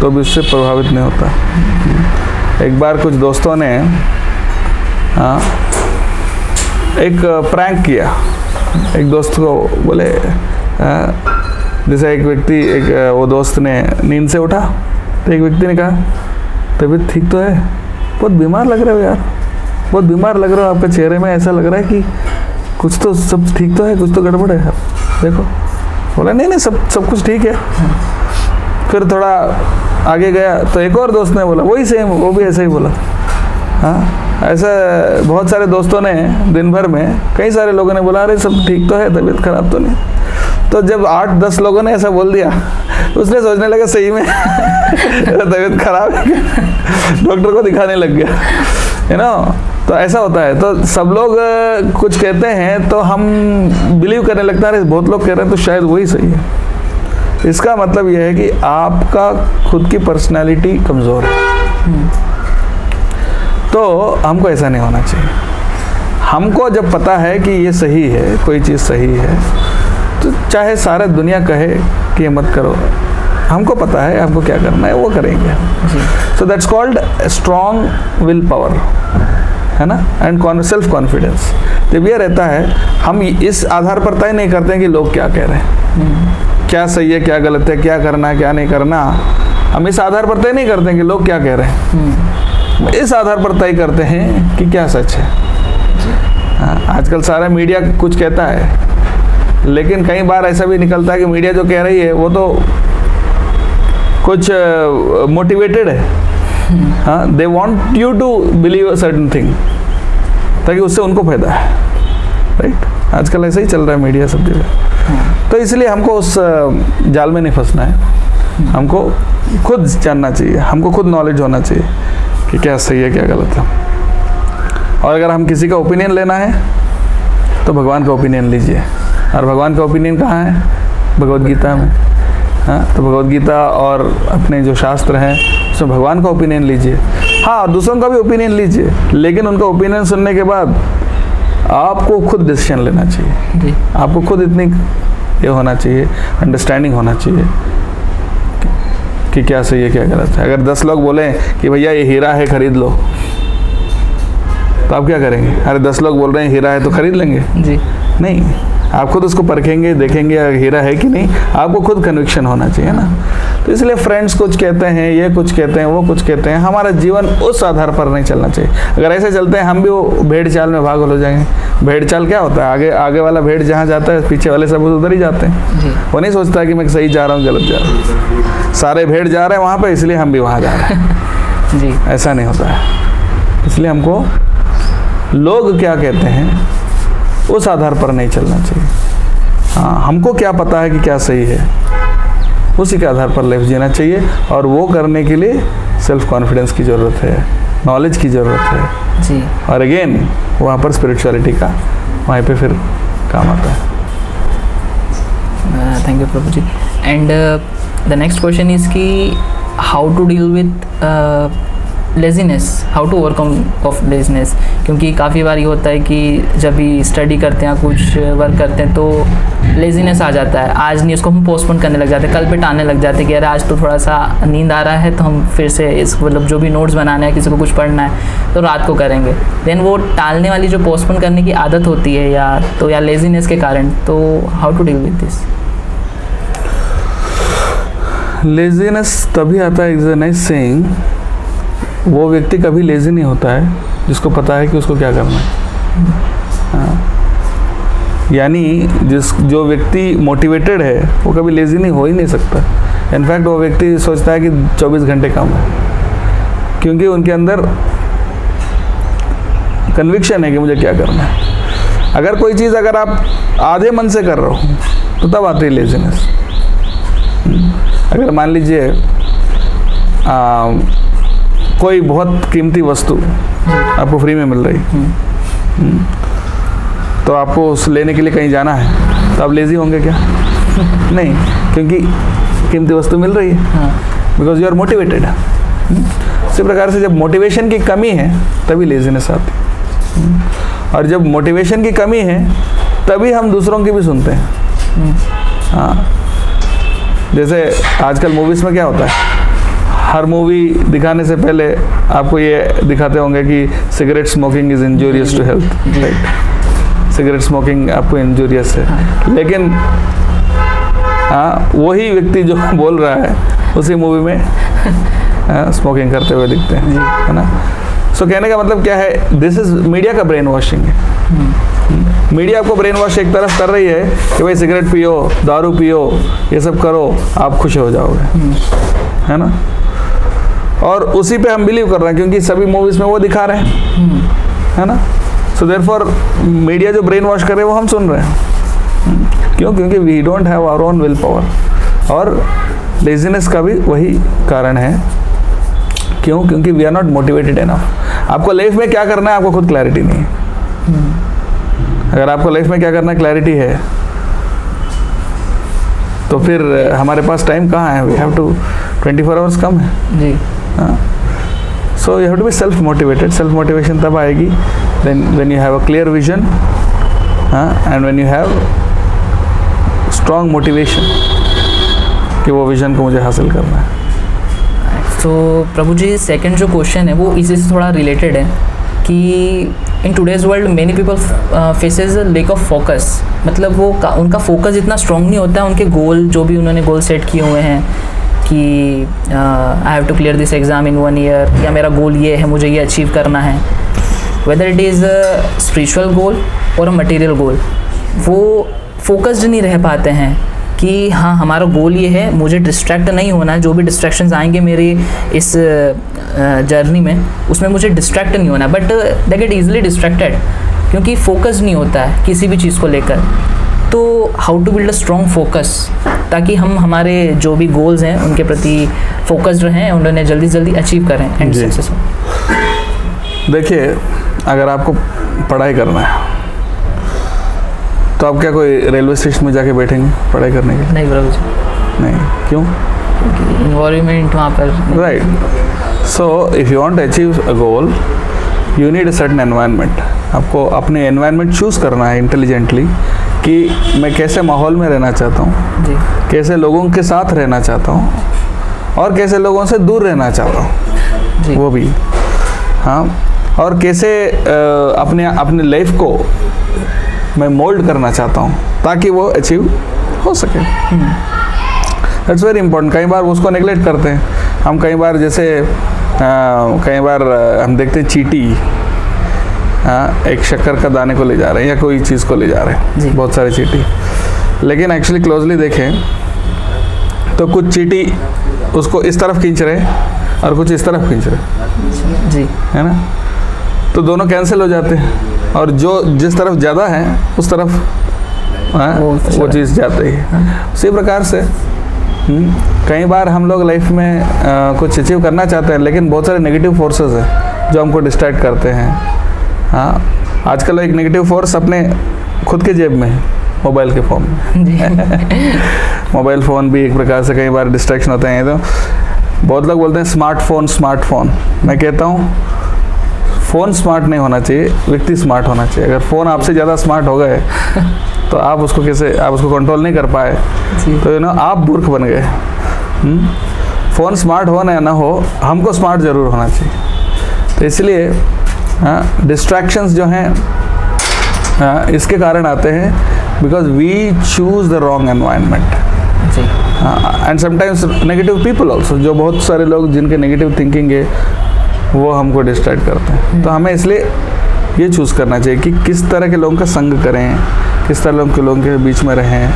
तो भी उससे प्रभावित नहीं होता। एक बार कुछ दोस्तों ने एक प्रैंक किया। एक दोस्त को बोले, जैसे वो दोस्त ने नींद से उठा, तो एक व्यक्ति ने कहा, तबीयत ठीक तो है? बहुत बीमार लग रहे हो यार, बहुत बीमार लग रहा हो, आपके चेहरे में ऐसा लग रहा है कि कुछ तो सब ठीक तो है, कुछ तो गड़बड़ है, देखो। बोला नहीं सब कुछ ठीक है। फिर थोड़ा आगे गया तो एक और दोस्त ने बोला वही सेम, वो भी ऐसा ही बोला। हाँ, ऐसा बहुत सारे दोस्तों ने दिन भर में कई सारे लोगों ने बोला अरे सब ठीक तो है, तबीयत खराब तो नहीं। तो जब 8-10 लोगों ने ऐसा बोल दिया, उसने सोचने लगा सही में तबीयत खराब है, डॉक्टर को दिखाने लग गया, है ना। तो ऐसा होता है, तो सब लोग कुछ कहते हैं तो हम बिलीव करने लगता है, बहुत लोग कह रहे हैं तो शायद वही सही है। इसका मतलब यह है कि आपका खुद की पर्सनालिटी कमज़ोर है। तो हमको ऐसा नहीं होना चाहिए। हमको जब पता है कि ये सही है, कोई चीज़ सही है, तो चाहे सारा दुनिया कहे कि ये मत करो, हमको पता है हमको क्या करना है, वो करेंगे। So that's called strong will power, है ना, एंड सेल्फ कॉन्फिडेंस। जब ये रहता है, हम इस आधार पर तय नहीं करते हैं कि लोग क्या कह रहे हैं, क्या सही है क्या गलत है, क्या करना है क्या नहीं करना। हम इस आधार पर तय नहीं करते हैं कि लोग क्या कह रहे हैं, इस आधार पर तय करते हैं कि क्या सच है। आजकल सारा मीडिया कुछ कहता है, लेकिन कई बार ऐसा भी निकलता है कि मीडिया जो कह रही है वो तो कुछ मोटिवेटेड है। हाँ, they want you to believe a certain thing, ताकि उससे उनको फायदा है, राइट। आजकल ऐसा ही चल रहा है मीडिया सब जगह। तो इसलिए हमको उस जाल में नहीं फंसना है, हमको खुद जानना चाहिए, हमको खुद नॉलेज होना चाहिए कि क्या सही है क्या गलत है। और अगर हम किसी का ओपिनियन लेना है तो भगवान का ओपिनियन लीजिए, और भगवान का ओपिनियन कहाँ है? भगवद गीता में। हाँ, तो भगवद गीता और अपने जो शास्त्र हैं उसमें भगवान का ओपिनियन लीजिए, हाँ दूसरों का भी ओपिनियन लीजिए, लेकिन उनका ओपिनियन सुनने के बाद आपको खुद डिसीजन लेना चाहिए जी। आपको खुद इतनी ये होना चाहिए, अंडरस्टैंडिंग होना चाहिए कि क्या सही है क्या गलत है। अगर 10 लोग बोलें कि भैया ये हीरा है खरीद लो, तो आप क्या करेंगे? अरे 10 लोग बोल रहे हैं हीरा है तो खरीद लेंगे? जी। नहीं, आप खुद उसको परखेंगे, देखेंगे हीरा है कि नहीं, आपको खुद कन्विक्शन होना चाहिए ना। तो इसलिए फ्रेंड्स कुछ कहते हैं, ये कुछ कहते हैं, वो कुछ कहते हैं, हमारा जीवन उस आधार पर नहीं चलना चाहिए। अगर ऐसे चलते हैं हम भी वो भेड़ चाल में भाग हो जाएंगे। भेड़ चाल क्या होता है? आगे वाला भेड़ जहाँ जाता है पीछे वाले सब उधर ही जाते हैं जी। वो नहीं सोचता कि मैं सही जा रहा हूँ गलत जा रहा हूँ। सारे भेड़ जा रहे हैं वहाँ पर, इसलिए हम भी वहाँ जा रहे हैं जी। ऐसा नहीं होता है। इसलिए हमको लोग क्या कहते हैं उस आधार पर नहीं चलना चाहिए। हाँ, हमको क्या पता है कि क्या सही है, उसी के आधार पर लाइफ जीना चाहिए। और वो करने के लिए सेल्फ कॉन्फिडेंस की ज़रूरत है, नॉलेज की ज़रूरत है जी। और अगेन वहाँ पर स्पिरिचुअलिटी का वहीं पे फिर काम आता है। Thank you Prabhu ji. And the next question is कि how to deal with laziness, how to overcome of laziness. क्योंकि काफ़ी बार ये होता है कि जब भी स्टडी करते हैं, कुछ वर्क करते हैं, तो लेजीनेस आ जाता है। आज नहीं, उसको हम पोस्टपोन करने लग जाते हैं, कल पे टालने लग जाते हैं कि यार आज तो थोड़ा सा नींद आ रहा है तो हम फिर से इस मतलब जो भी नोट्स बनाना है, किसी को कुछ पढ़ना है तो रात को करेंगे। देन वो टालने वाली जो पोस्टपोन करने की आदत होती है या लेजीनेस के कारण, तो how to deal with this? Laziness तभी आता है, इज अ नाइस सेइंग, वो व्यक्ति कभी लेजी नहीं होता है जिसको पता है कि उसको क्या करना है। हाँ। यानी जो व्यक्ति मोटिवेटेड है वो कभी लेजी नहीं हो ही नहीं सकता। इनफैक्ट वो व्यक्ति सोचता है कि 24 घंटे काम है, क्योंकि उनके अंदर कन्विक्शन है कि मुझे क्या करना है। अगर कोई चीज़ अगर आप आधे मन से कर रहे हो तो तब आती है लेजीनेस। अगर मान लीजिए कोई बहुत कीमती वस्तु आपको फ्री में मिल रही, तो आपको उस लेने के लिए कहीं जाना है, तो आप लेजी होंगे क्या? नहीं, क्योंकि कीमती वस्तु मिल रही है, बिकॉज यू आर मोटिवेटेड। इसी प्रकार से जब मोटिवेशन की कमी है तभी लेजीनेस आती है, और जब मोटिवेशन की कमी है तभी हम दूसरों की भी सुनते हैं। हाँ, जैसे आजकल मूवीज़ में क्या होता है, हर मूवी दिखाने से पहले आपको ये दिखाते होंगे कि cigarette smoking is injurious to health, right? Cigarette smoking आपको इंजूरियस है, लेकिन हाँ वही व्यक्ति जो बोल रहा है उसी मूवी में स्मोकिंग करते हुए दिखते हैं, है ना? सो कहने का मतलब क्या है, दिस इज़ मीडिया का ब्रेन वॉशिंग है। मीडिया आपको ब्रेन वॉश एक तरफ कर रही है कि भाई सिगरेट पियो, दारू पियो, ये सब करो, आप खुश हो जाओगे, है ना? और उसी पे हम बिलीव कर रहे हैं क्योंकि सभी मूवीज़ में वो दिखा रहे हैं, है ना? सो देयरफॉर मीडिया जो ब्रेन वॉश कर रहे हैं वो हम सुन रहे हैं। क्यों? क्योंकि we don't have our own will power. और लेजीनेस का भी वही कारण है। क्यों? क्योंकि we are not motivated enough. आपको लाइफ में क्या करना है आपको खुद क्लैरिटी नहीं है। अगर आपको लाइफ में क्या करना है क्लैरिटी है, तो फिर हमारे पास टाइम कहाँ है? वी हैव टू 24 आवर्स कम है जी। So you have to be self motivated. Self motivation तब आएगी when you have a clear vision and when you have strong motivation कि वो विजन को मुझे हासिल करना है। तो प्रभु जी, सेकंड जो क्वेश्चन है वो इसी से थोड़ा रिलेटेड है कि in today's world many people faces lack of focus. मतलब वो उनका फोकस इतना स्ट्रॉन्ग नहीं होता है, उनके गोल जो भी उन्होंने गोल सेट किए हुए हैं कि I have to clear this exam in 1 year, या मेरा गोल ये है, मुझे ये अचीव करना है, whether it is a spiritual goal or a material गोल, वो फोकस्ड नहीं रह पाते हैं कि हाँ हमारा गोल ये है, मुझे डिस्ट्रैक्ट नहीं होना है, जो भी डिस्ट्रैक्शंस आएंगे मेरी इस जर्नी में उसमें मुझे डिस्ट्रैक्ट नहीं होना है। But they get easily distracted क्योंकि फोकस नहीं होता है किसी भी चीज़ को लेकर। तो how to build a strong focus ताकि हम हमारे जो भी गोल्स हैं उनके प्रति फोकस्ड रहें, उन्हें जल्दी जल्दी अचीव करें एंड सक्सेस हो। देखिए, अगर आपको पढ़ाई करना है तो आप क्या कोई रेलवे स्टेशन में जाके बैठेंगे पढ़ाई करने के लिए? नहीं प्रभु जी, नहीं। क्यों? क्योंकि इन्वायरमेंट वहाँ पर right. So if you want to achieve a goal, you need a certain environment. आपको अपने एनवायरनमेंट चूज़ करना है इंटेलिजेंटली कि मैं कैसे माहौल में रहना चाहता हूँ, कैसे लोगों के साथ रहना चाहता हूँ, और कैसे लोगों से दूर रहना चाहता हूँ वो भी. हाँ, और कैसे अपने लाइफ को मैं मोल्ड करना चाहता हूँ ताकि वो अचीव हो सके. That's very important. कई बार उसको नेगलेक्ट करते हैं हम. कई बार जैसे कई बार हम देखते हैं चींटी एक शक्कर का दाने को ले जा रहे हैं या कोई चीज़ को ले जा रहे हैं, बहुत सारे चींटी. लेकिन एक्चुअली क्लोजली देखें तो कुछ चींटी उसको इस तरफ खींच रहे हैं और कुछ इस तरफ खींच रहे जी, है ना. तो दोनों कैंसिल हो जाते हैं और जो जिस तरफ ज़्यादा है उस तरफ वो चीज़ जाती है. उसी प्रकार से कई बार हम लोग लाइफ में कुछ अचीव करना चाहते हैं लेकिन बहुत सारे नेगेटिव फोर्सेस हैं जो हमको डिस्ट्रैक्ट करते हैं. हाँ, आजकल एक नेगेटिव फोर्स अपने खुद के जेब में है, मोबाइल के फॉर्म में. मोबाइल फ़ोन भी एक प्रकार से कई बार डिस्ट्रैक्शन होते हैं. तो बहुत लोग बोलते हैं स्मार्टफोन. मैं कहता हूँ फ़ोन स्मार्ट नहीं होना चाहिए, व्यक्ति स्मार्ट होना चाहिए. अगर फ़ोन आपसे ज़्यादा स्मार्ट हो गए तो आप उसको कंट्रोल नहीं कर पाए तो आप मूर्ख बन गए. फ़ोन स्मार्ट हो ना हो, हमको स्मार्ट ज़रूर होना चाहिए. तो इसलिए डिस्ट्रैक्शंस जो हैं इसके कारण आते हैं because we choose the wrong environment. And sometimes negative people also, जो बहुत सारे लोग जिनके नेगेटिव थिंकिंग है वो हमको डिस्ट्रैक्ट करते हैं. तो हमें इसलिए ये चूज़ करना चाहिए कि किस तरह के लोगों का संग करें, किस तरह के लोगों के बीच में रहें,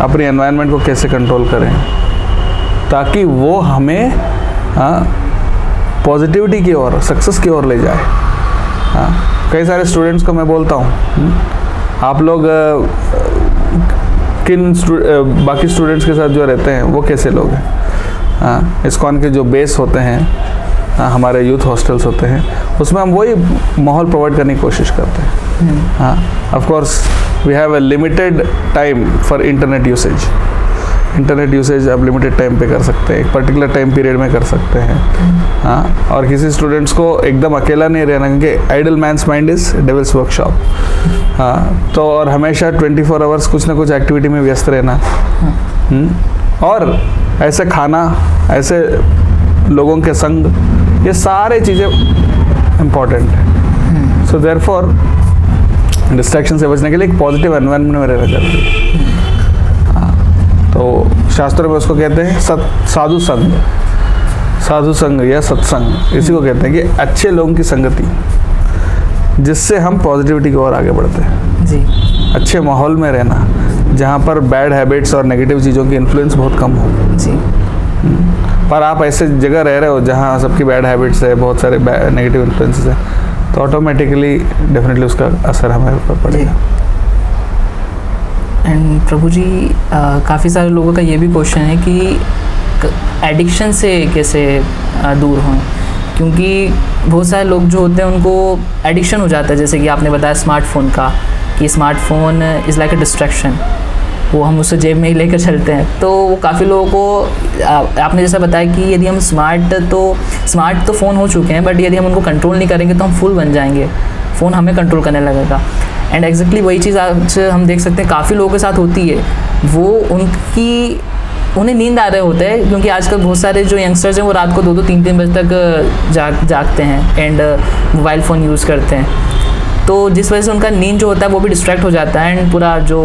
अपने एनवायरनमेंट को कैसे कंट्रोल करें ताकि वो हमें पॉजिटिविटी की ओर, सक्सेस की ओर ले जाए. कई सारे स्टूडेंट्स को मैं बोलता हूँ आप लोग बाकी स्टूडेंट्स के साथ जो रहते हैं वो कैसे लोग हैं. इस्कॉन के जो बेस होते हैं, हमारे यूथ हॉस्टल्स होते हैं, उसमें हम वही माहौल प्रोवाइड करने की कोशिश करते हैं. हाँ, of course we have a limited time for internet usage. Internet usage आप लिमिटेड टाइम पे कर सकते हैं, एक पर्टिकुलर टाइम पीरियड में कर सकते हैं. हाँ, और किसी स्टूडेंट्स को एकदम अकेला नहीं रहना क्योंकि idle man's mind is devil's workshop. हाँ, तो और हमेशा 24 आवर्स कुछ ना कुछ एक्टिविटी में व्यस्त रहना. और ऐसे खाना, ऐसे लोगों के संग, ये सारे चीज़ें इम्पॉर्टेंट है. सो देयरफॉर डिस्ट्रैक्शन से बचने के लिए एक पॉजिटिव एनवायरनमेंट में रहना चाहिए. तो शास्त्रों में उसको कहते हैं साधु संग या सत्संग. इसी को कहते हैं कि अच्छे लोगों की संगति, जिससे हम पॉजिटिविटी की ओर आगे बढ़ते हैं जी. अच्छे माहौल में रहना जहाँ पर बैड हैबिट्स और नेगेटिव चीज़ों की इन्फ्लुएंस बहुत कम हो जी. पर आप ऐसे जगह रह रहे हो जहाँ सबकी बैड हैबिट्स है, बहुत सारे नेगेटिव इन्फ्लुएंसेस है, तो ऑटोमेटिकली डेफिनेटली उसका असर हमारे ऊपर पड़ेगा. एंड प्रभु जी, काफ़ी सारे लोगों का ये भी क्वेश्चन है कि एडिक्शन से कैसे दूर हों, क्योंकि बहुत सारे लोग जो होते हैं उनको एडिक्शन हो जाता है. जैसे कि आपने बताया स्मार्टफोन का, कि smartphone is like a distraction, वो हम उससे जेब में ही लेकर चलते हैं. तो काफ़ी लोगों को आपने जैसा बताया कि यदि हम स्मार्ट तो फ़ोन हो चुके हैं, बट यदि हम उनको कंट्रोल नहीं करेंगे तो हम फुल बन जाएंगे, फ़ोन हमें कंट्रोल करने लगेगा. एंड एग्जैक्टली वही चीज़ आज हम देख सकते हैं काफ़ी लोगों के साथ होती है. वो उन्हें नींद आ रहे होते हैं, क्योंकि आजकल बहुत सारे जो यंगस्टर्स हैं वो रात को 2-2, 3-3 बजे तक जागते हैं एंड मोबाइल फ़ोन यूज़ करते हैं. तो जिस वजह से उनका नींद जो होता है वो भी डिस्ट्रैक्ट हो जाता है. एंड पूरा जो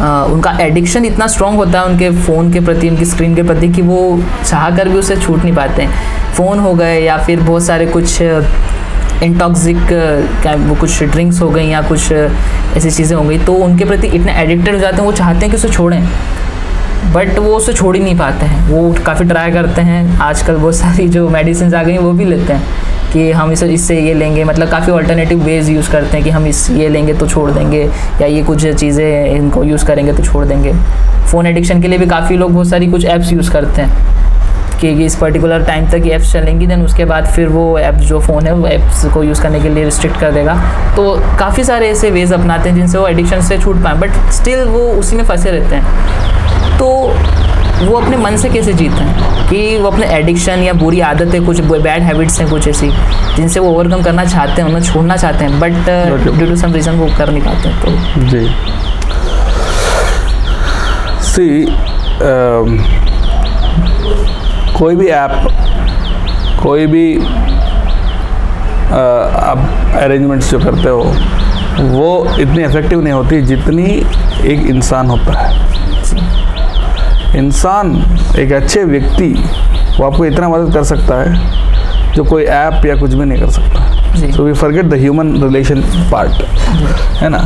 उनका एडिक्शन इतना स्ट्रॉन्ग होता है उनके फ़ोन के प्रति, उनकी स्क्रीन के प्रति, कि वो चाह कर भी उससे छूट नहीं पाते हैं. फ़ोन हो गए या फिर बहुत सारे कुछ इंटॉक्सिक वो कुछ ड्रिंक्स हो गई या कुछ ऐसी चीज़ें हो गई, तो उनके प्रति इतने एडिक्टेड हो जाते हैं, वो चाहते हैं कि उसे छोड़ें, बट वो उससे छोड़ ही नहीं पाते हैं. वो काफ़ी ट्राई करते हैं. आजकल बहुत सारी जो मेडिसिन आ गई हैं वो भी लेते हैं कि हम इससे ये लेंगे, मतलब काफ़ी अल्टरनेटिव वेज यूज़ करते हैं कि हम ये लेंगे तो छोड़ देंगे, या ये कुछ चीज़ें इनको यूज़ करेंगे तो छोड़ देंगे. फ़ोन एडिक्शन के लिए भी काफ़ी लोग बहुत सारी कुछ ऐप्स यूज़ करते हैं कि इस पर्टिकुलर टाइम तक ये ऐप्स चलेंगी, देन उसके बाद फिर वो ऐप जो फ़ोन है वो ऐप्स को यूज़ करने के लिए रिस्ट्रिक्ट कर देगा. तो काफ़ी सारे ऐसे वेज अपनाते हैं जिनसे वो एडिक्शन से छूट पाएँ, बट स्टिल वो उसी में फंसे रहते हैं. तो वो अपने मन से कैसे जीते हैं कि वो अपने एडिक्शन या बुरी आदतें, कुछ बैड हैबिट्स हैं कुछ ऐसी जिनसे वो ओवरकम करना चाहते हैं, उन्हें छोड़ना चाहते हैं, but due to some reason वो कर नहीं पाते हैं। तो जी कोई भी ऐप, कोई भी आप अरेंजमेंट्स जो करते हो वो इतनी इफ़ेक्टिव नहीं होती जितनी एक इंसान होता है। इंसान, एक अच्छे व्यक्ति वो आपको इतना मदद कर सकता है जो कोई ऐप या कुछ भी नहीं कर सकता। So we forget the human relation part, है ना।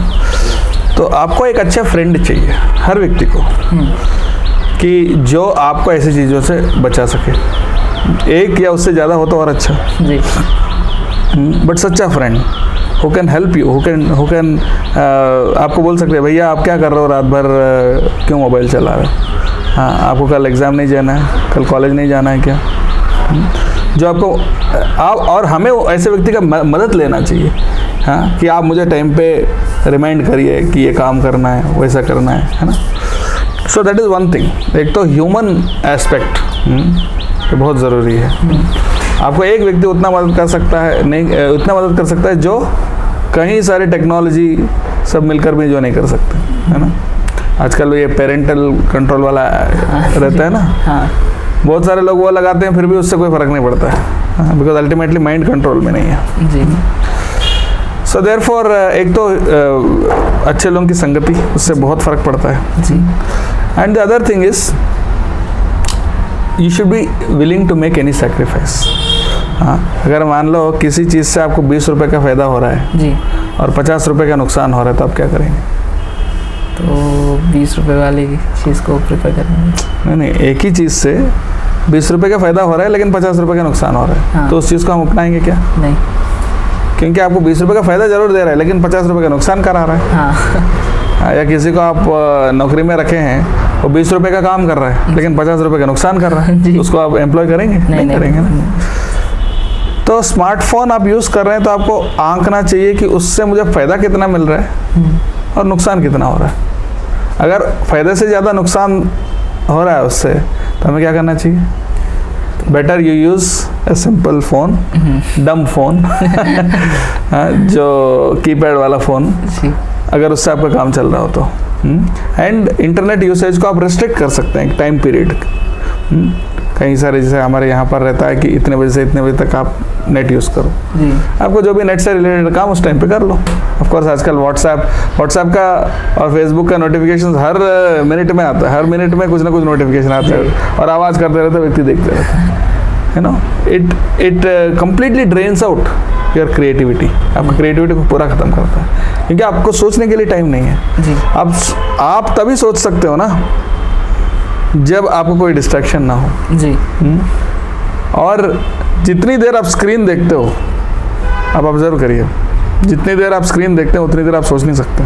तो आपको एक अच्छा फ्रेंड चाहिए हर व्यक्ति को, कि जो आपको ऐसी चीज़ों से बचा सके। एक या उससे ज़्यादा हो तो और अच्छा जी, बट सच्चा friend who can help you, who can आपको बोल सकते हैं भैया आप क्या कर रहे हो रात भर, क्यों मोबाइल चला रहे हो, हाँ आपको कल एग्ज़ाम नहीं जाना है, कल कॉलेज नहीं जाना है क्या, जो आपको आप और हमें ऐसे व्यक्ति का मदद लेना चाहिए, हाँ कि आप मुझे टाइम पे रिमाइंड करिए कि ये काम करना है, वैसा करना है ना। So that is one thing. एक तो ह्यूमन एस्पेक्ट ये बहुत ज़रूरी है। आपको एक व्यक्ति उतना मदद कर सकता है, नहीं उतना मदद कर सकता है जो कहीं सारी टेक्नोलॉजी सब मिलकर भी जो नहीं कर सकते, है ना। आजकल ये पेरेंटल कंट्रोल वाला रहता है ना, हाँ। बहुत सारे लोग वो लगाते हैं फिर भी उससे कोई फ़र्क नहीं पड़ता है, बिकॉज अल्टीमेटली माइंड कंट्रोल में नहीं है जी। सो देयरफॉर एक तो अच्छे लोगों की संगति, उससे बहुत फ़र्क पड़ता है जी। And the other thing is you should be willing to make any sacrifice. हाँ, अगर मान लो किसी चीज़ से आपको 20 रुपये का फ़ायदा हो रहा है जी और 50 रुपये का नुकसान हो रहा है, तो आप क्या करेंगे? तो 20 रुपये वाली चीज़ को प्रेफर करेंगे। नहीं, एक ही चीज़ से 20 रुपये का फ़ायदा हो रहा है लेकिन 50 रुपये का नुकसान हो रहा है, हाँ। तो उस चीज़ को हम अपनाएंगे क्या? नहीं, क्योंकि आपको 20 रुपये का फ़ायदा ज़रूर दे रहा है लेकिन 50 रुपये का नुकसान करा रहा है, हाँ। या किसी को आप नौकरी में रखे हैं, वो 20 रुपये का काम कर रहा है लेकिन 50 रुपये का नुकसान कर रहा है, उसको आप एम्प्लॉय करेंगे? नहीं करेंगे ना। तो स्मार्टफोन आप यूज़ कर रहे हैं तो आपको आंकना चाहिए कि उससे मुझे फ़ायदा कितना मिल रहा है और नुकसान कितना हो रहा है। अगर फ़ायदे से ज़्यादा नुकसान हो रहा है उससे, तो हमें क्या करना चाहिए? Better you use a simple phone, डम फ़ोन जो कीपैड वाला फ़ोन, अगर उससे आपका काम चल रहा हो तो। एंड इंटरनेट यूसेज को आप रिस्ट्रिक्ट कर सकते हैं एक टाइम पीरियड। कई सारे जैसे हमारे यहाँ पर रहता है कि इतने बजे से इतने बजे तक आप नेट यूज़ करो जी। आपको जो भी नेट से रिलेटेड काम उस टाइम पे कर लो। ऑफ कोर्स आजकल व्हाट्सएप का और फेसबुक का नोटिफिकेशन हर मिनट में आता है, हर मिनट में कुछ ना कुछ नोटिफिकेशन आता है और आवाज़ करते रहते व्यक्ति देखते रहते हैं, है ना। It completely drains out your creativity, आपकी क्रिएटिविटी को पूरा ख़त्म करता है, क्योंकि आपको सोचने के लिए टाइम नहीं है जी। आप तभी सोच सकते हो ना जब आपको कोई डिस्ट्रैक्शन ना हो जी। और जितनी देर आप स्क्रीन देखते हो, आप ऑब्जर्व करिए, जितनी देर आप स्क्रीन देखते हो उतनी देर आप सोच नहीं सकते।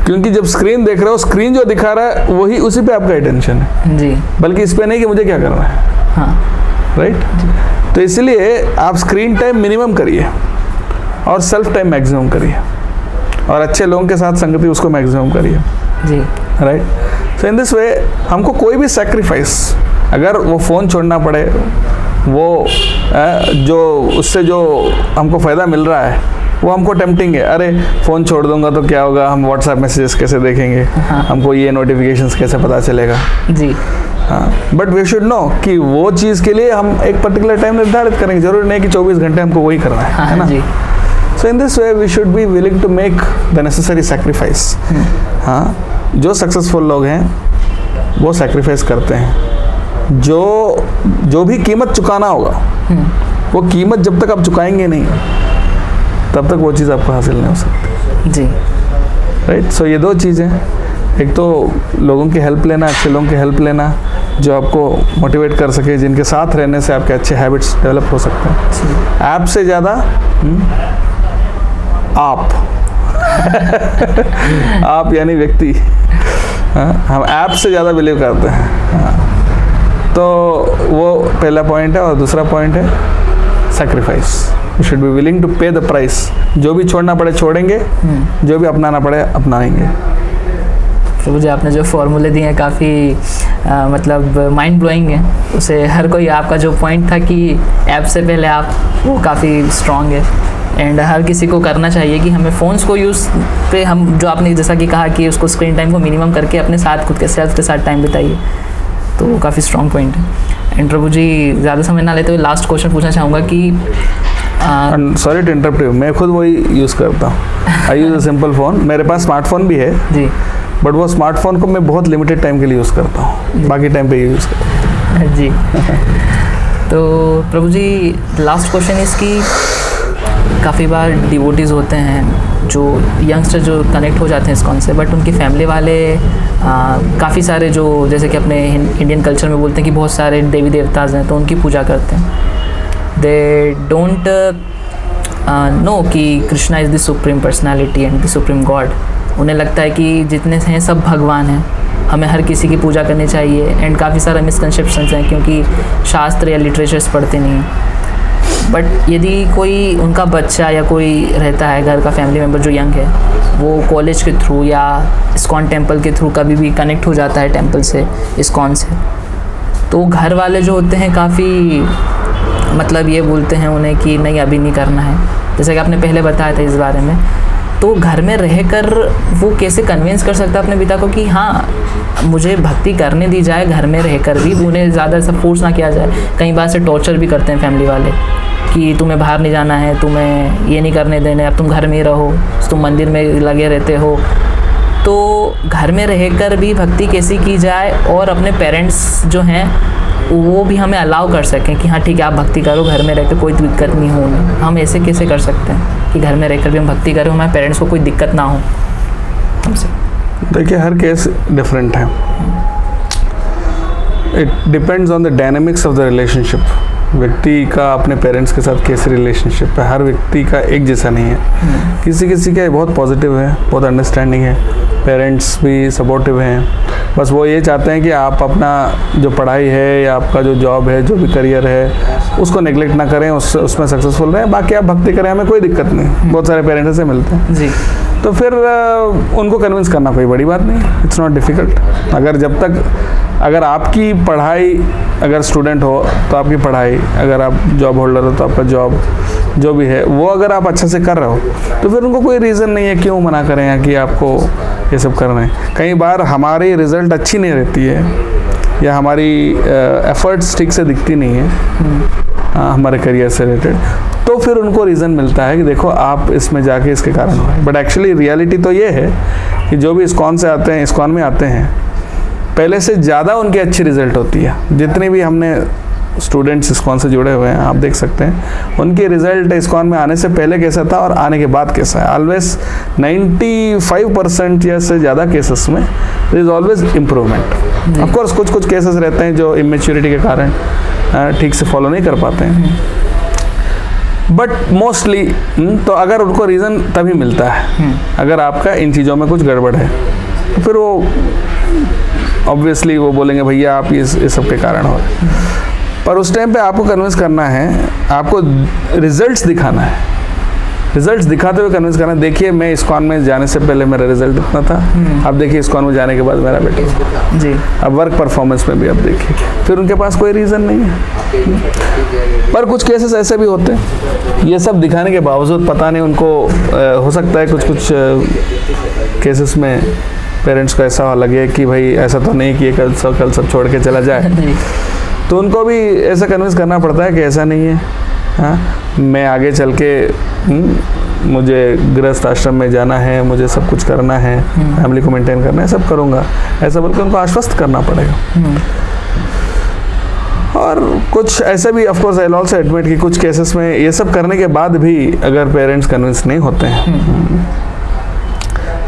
क्योंकि जब स्क्रीन देख रहे हो, स्क्रीन जो दिखा रहा है वही, उसी पे आपका अटेंशन है जी, बल्कि इस पे नहीं कि मुझे क्या करना है, हाँ राइट। तो इसलिए आप स्क्रीन टाइम मिनिमम करिए और सेल्फ टाइम मैक्सिमम करिए, और अच्छे लोगों के साथ संगति उसको मैक्सिमम करिए जी, राइट। सो इन दिस वे हमको कोई भी सैक्रिफाइस, अगर वो फ़ोन छोड़ना पड़े, वो जो उससे जो हमको फ़ायदा मिल रहा है वो हमको टेम्पटिंग है, अरे फ़ोन छोड़ दूंगा तो क्या होगा, हम व्हाट्सएप मैसेजेस कैसे देखेंगे, हाँ। हमको ये नोटिफिकेशंस कैसे पता चलेगा जी, हाँ। बट वी शुड नो कि वो चीज़ के लिए हम एक पर्टिकुलर टाइम निर्धारित करेंगे, जरूरी नहीं कि 24 घंटे हमको वही करना है ना जी। So in this way we should be willing to make the necessary sacrifice. हाँ, जो सक्सेसफुल लोग हैं वो सैक्रिफाइस करते हैं, जो भी कीमत चुकाना होगा वो कीमत जब तक आप चुकाएंगे नहीं तब तक वो चीज़ आपको हासिल नहीं हो सकती जी, राइट। सो ये दो चीज़ें, एक तो लोगों की हेल्प लेना, अच्छे लोगों की हेल्प लेना जो आपको मोटिवेट कर सके, जिनके साथ रहने से आपके अच्छे हैबिट्स डेवलप हो सकते हैं। ऐप से ज़्यादा आप यानी व्यक्ति, हम ऐप से ज़्यादा बिलीव करते हैं, तो वो पहला पॉइंट है। और दूसरा पॉइंट है sacrifice, you should be willing to pay the price. जो भी छोड़ना पड़े छोड़ेंगे, जो भी अपनाना पड़े अपनाएंगे। प्रभु जी आपने जो फॉर्मूले दिए हैं काफ़ी मतलब माइंड ब्लोइंग है, उसे हर कोई, आपका जो पॉइंट था कि ऐप से पहले आप, वो काफ़ी स्ट्रॉन्ग है एंड हर किसी को करना चाहिए कि हमें फ़ोन्स को यूज़ पे हम, जो आपने जैसा कि कहा कि उसको स्क्रीन टाइम को मिनिमम करके अपने साथ, खुद के सेल्फ के साथ टाइम बिताइए, तो वो काफ़ी स्ट्रॉन्ग पॉइंट है। एंड प्रभु जी ज़्यादा समय ना लेते हुए लास्ट क्वेश्चन पूछना चाहूँगा कि सॉरी टू इंटरप्ट यू, मैं खुद वही यूज़ करता हूँ। आई यूज़ अ सिंपल फ़ोन, मेरे पास स्मार्टफोन भी है जी, बट वो स्मार्टफोन को मैं बहुत लिमिटेड टाइम के लिए यूज़ करता हूँ, बाकी टाइम पे यूज़ करता हूँ जी। तो प्रभु जी लास्ट क्वेश्चन इस कि काफ़ी बार डिवोटीज़ होते हैं जो यंगस्टर जो कनेक्ट हो जाते हैं इस्कॉन से, बट उनकी फैमिली वाले काफ़ी सारे, जो जैसे कि अपने इंडियन कल्चर में बोलते हैं कि बहुत सारे देवी देवताज हैं, तो उनकी पूजा करते हैं। दे डोंट नो कि Krishna is the supreme personality and the supreme God. उन्हें लगता है कि जितने हैं सब भगवान हैं, हमें हर किसी की पूजा करनी चाहिए एंड काफ़ी सारे मिसकंसेप्शंस हैं क्योंकि शास्त्र या लिटरेचर्स पढ़ते नहीं हैं। बट यदि कोई उनका बच्चा या कोई रहता है घर का फैमिली मेम्बर जो यंग है, वो कॉलेज के थ्रू या इस्कॉन टेम्पल के थ्रू कभी भी कनेक्ट हो जाता है टेम्पल से, इस्कॉन से, तो घर वाले जो होते हैं काफ़ी मतलब ये बोलते हैं उन्हें कि नहीं अभी नहीं करना है, जैसे कि आपने पहले बताया था इस बारे में। तो घर में रहकर वो कैसे कन्विंस कर सकता है अपने पिता को कि हाँ मुझे भक्ति करने दी जाए, घर में रहकर भी, उन्हें ज़्यादा सा फोर्स ना किया जाए। कई बार से टॉर्चर भी करते हैं फैमिली वाले कि तुम्हें बाहर नहीं जाना है, तुम्हें ये नहीं करने देने, अब तुम घर में ही रहो, तुम मंदिर में लगे रहते हो। तो घर में रहकर भी भक्ति कैसी की जाए और अपने पेरेंट्स जो हैं वो भी हमें अलाउ कर सकें कि हाँ ठीक है आप भक्ति करो, घर में रहकर कोई दिक्कत नहीं हो उन्हें। हम ऐसे कैसे कर सकते हैं कि घर में रहकर भी हम भक्ति करें, हमारे पेरेंट्स को कोई दिक्कत ना हो हमसे? देखिए हर केस डिफरेंट है, it depends on the dynamics of the relationship. व्यक्ति का अपने पेरेंट्स के साथ कैसे रिलेशनशिप है, हर व्यक्ति का एक जैसा नहीं है। किसी किसी का बहुत पॉजिटिव है, बहुत अंडरस्टैंडिंग है, पेरेंट्स भी सपोर्टिव हैं, बस वो ये चाहते हैं कि आप अपना जो पढ़ाई है या आपका जो जॉब है, जो भी करियर है, उसको नेग्लेक्ट ना करें, उसमें सक्सेसफुल रहें, बाकी आप भक्ति करें, हमें कोई दिक्कत नहीं। बहुत सारे पेरेंट्स से मिलते हैं जी, तो फिर उनको कन्विंस करना कोई बड़ी बात नहीं, इट्स नॉट डिफ़िकल्ट। अगर आपकी पढ़ाई, अगर स्टूडेंट हो तो आपकी पढ़ाई, अगर आप जॉब होल्डर हो तो आपका जॉब, जो भी है वो अगर आप अच्छे से कर रहे हो तो फिर उनको कोई रीज़न नहीं है क्यों मना करें या कि आपको ये सब करना है। कई बार हमारी रिज़ल्ट अच्छी नहीं रहती है या हमारी एफर्ट्स ठीक से दिखती नहीं है हमारे करियर से रिलेटेड, तो फिर उनको रीज़न मिलता है कि देखो आप इसमें जाके इसके कारण हो रहे हैं। बट एक्चुअली रियलिटी तो ये है कि जो भी इस्कॉन से आते हैं, इस्कॉन में आते हैं, पहले से ज़्यादा उनकी अच्छी रिज़ल्ट होती है। जितने भी हमने स्टूडेंट्स इस्कॉन से जुड़े हुए हैं आप देख सकते हैं, उनकी रिज़ल्ट इस्कॉन में आने से पहले कैसा था और आने के बाद कैसा है। ऑलवेज 95% या से ज़्यादा केसेस में there is always improvement. Of course कुछ कुछ केसेस रहते हैं जो इमेच्योरिटी के कारण ठीक से फॉलो नहीं कर पाते हैं, बट मोस्टली तो अगर उनको रीज़न तभी मिलता है अगर आपका इन चीज़ों में कुछ गड़बड़ है, तो फिर वो ऑब्वियसली वो बोलेंगे भैया आप ये सब के कारण हो रहे हैं। पर उस टाइम पे आपको कन्विंस करना है, आपको रिजल्ट्स दिखाना है, रिजल्ट्स दिखाते हुए कन्विंस करना है। देखिए मैं इस्कॉन में जाने से पहले मेरा रिजल्ट इतना था, अब देखिए इस्कॉन में जाने के बाद मेरा बेटर जी। अब वर्क परफॉर्मेंस में भी अब देखिए, फिर उनके पास कोई रीज़न नहीं है। पर कुछ केसेस ऐसे भी होते हैं, ये सब दिखाने के बावजूद पता नहीं उनको हो सकता है कुछ केसेस में पेरेंट्स को ऐसा लगे कि भाई ऐसा तो नहीं कि कल सब छोड़ के चला जाए, तो उनको भी ऐसा कन्विंस करना पड़ता है कि ऐसा नहीं है। हाँ, मैं आगे चल के मुझे गृहस्थ आश्रम में जाना है, मुझे सब कुछ करना है, फैमिली को मेंटेन करना है, सब करूँगा, ऐसा बोल के उनको आश्वस्त करना पड़ेगा। और कुछ ऐसे भी of course I will also admit कि कुछ केसेस में ये सब करने के बाद भी अगर पेरेंट्स कन्विंस नहीं होते हैं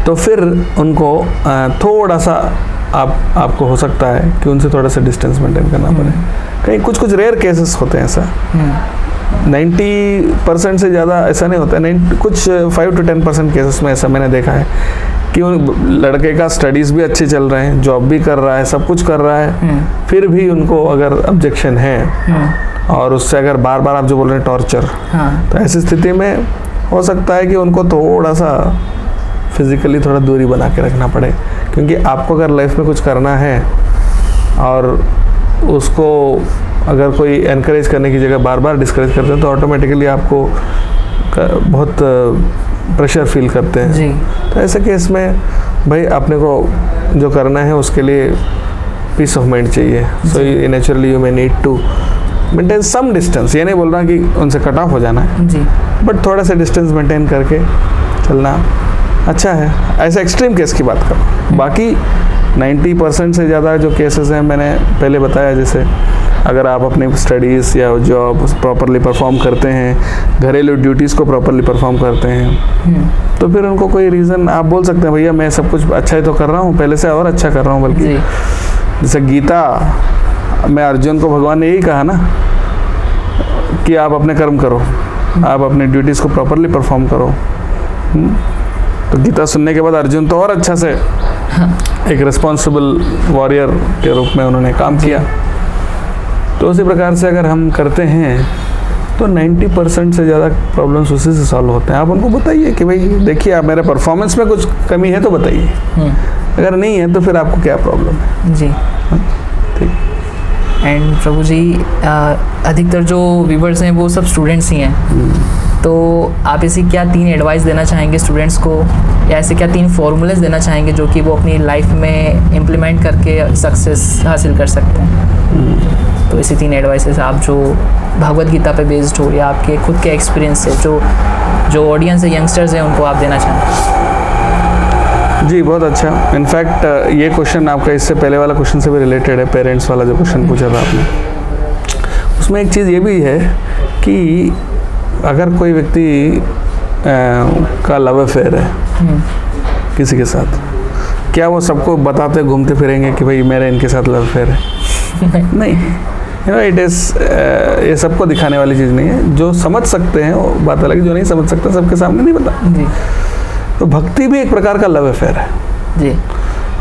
तो फिर उनको थोड़ा सा आपको हो सकता है कि उनसे थोड़ा सा डिस्टेंस मेंटेन करना पड़े। कहीं कुछ रेयर केसेस होते हैं ऐसा, 90% से ज़्यादा ऐसा नहीं होता है, कुछ 5 to 10% केसेस में ऐसा मैंने देखा है कि लड़के का स्टडीज़ भी अच्छे चल रहे हैं, जॉब भी कर रहा है, सब कुछ कर रहा है, फिर भी उनको अगर ऑब्जेक्शन है और उससे अगर बार बार आप जो बोल रहे हैं टॉर्चर, तो ऐसी स्थिति में हो सकता है कि उनको थोड़ा सा फिज़िकली थोड़ा दूरी बना के रखना पड़े, क्योंकि आपको अगर लाइफ में कुछ करना है और उसको अगर कोई एनकरेज करने की जगह बार बार डिस्करेज करते हैं तो ऑटोमेटिकली आपको बहुत प्रेशर फील करते हैं जी। तो ऐसे केस में भाई अपने को जो करना है उसके लिए पीस ऑफ माइंड चाहिए। So naturally you may need to maintain some distance. ये नहीं बोल रहा कि उनसे कट ऑफ हो जाना है जी, बट थोड़ा सा डिस्टेंस मेंटेन करके चलना अच्छा है। ऐसे एक्सट्रीम केस की बात करो, बाकी 90% से ज़्यादा जो केसेस हैं मैंने पहले बताया, जैसे अगर आप अपनी स्टडीज़ या जॉब प्रॉपरली परफॉर्म करते हैं, घरेलू ड्यूटीज़ को प्रॉपरली परफॉर्म करते हैं, तो फिर उनको कोई रीज़न आप बोल सकते हैं भैया मैं सब कुछ अच्छा ही तो कर रहा हूँ, पहले से और अच्छा कर रहा हूँ। बल्कि जैसे गीता में अर्जुन को भगवान ने यही कहा ना कि आप अपने कर्म करो, आप अपनी ड्यूटीज़ को प्रॉपरली परफॉर्म करो। तो गीता सुनने के बाद अर्जुन तो और अच्छा से एक रिस्पॉन्सिबल वॉरियर के रूप में उन्होंने काम किया। तो उसी प्रकार से अगर हम करते हैं तो 90% से ज़्यादा प्रॉब्लम्स उसी से सॉल्व होते हैं। आप उनको बताइए कि भाई देखिए आप मेरे परफॉर्मेंस में कुछ कमी है तो बताइए, अगर नहीं है तो फिर आपको क्या प्रॉब्लम है जी। ठीक। एंड प्रभु जी अधिकतर जो व्यूवर्स हैं वो सब स्टूडेंट्स ही हैं, तो आप ऐसी क्या 3 एडवाइस देना चाहेंगे स्टूडेंट्स को, या ऐसे क्या 3 फॉर्मूलेस देना चाहेंगे जो कि वो अपनी लाइफ में इम्प्लीमेंट करके सक्सेस हासिल कर सकते हैं? तो ऐसी 3 एडवाइसेस आप जो भगवद गीता पे बेस्ड हो या आपके खुद के एक्सपीरियंस से जो ऑडियंस है, यंगस्टर्स हैं, उनको आप देना चाहें। जी बहुत अच्छा। इनफैक्ट ये क्वेश्चन आपका इससे पहले वाला क्वेश्चन से भी रिलेटेड है, पेरेंट्स वाला जो क्वेश्चन पूछा था आपने। उसमें एक चीज़ ये भी है कि अगर कोई व्यक्ति का लव अफेयर है किसी के साथ, क्या वो सबको बताते घूमते फिरेंगे कि भाई मेरे इनके साथ लव अफेयर है? नहीं, यू नो इट इज़ ये सबको दिखाने वाली चीज़ नहीं है। जो समझ सकते हैं वो बात अलग, जो नहीं समझ सकते सबके सामने नहीं बता जी। तो भक्ति भी एक प्रकार का लव अफेयर है जी,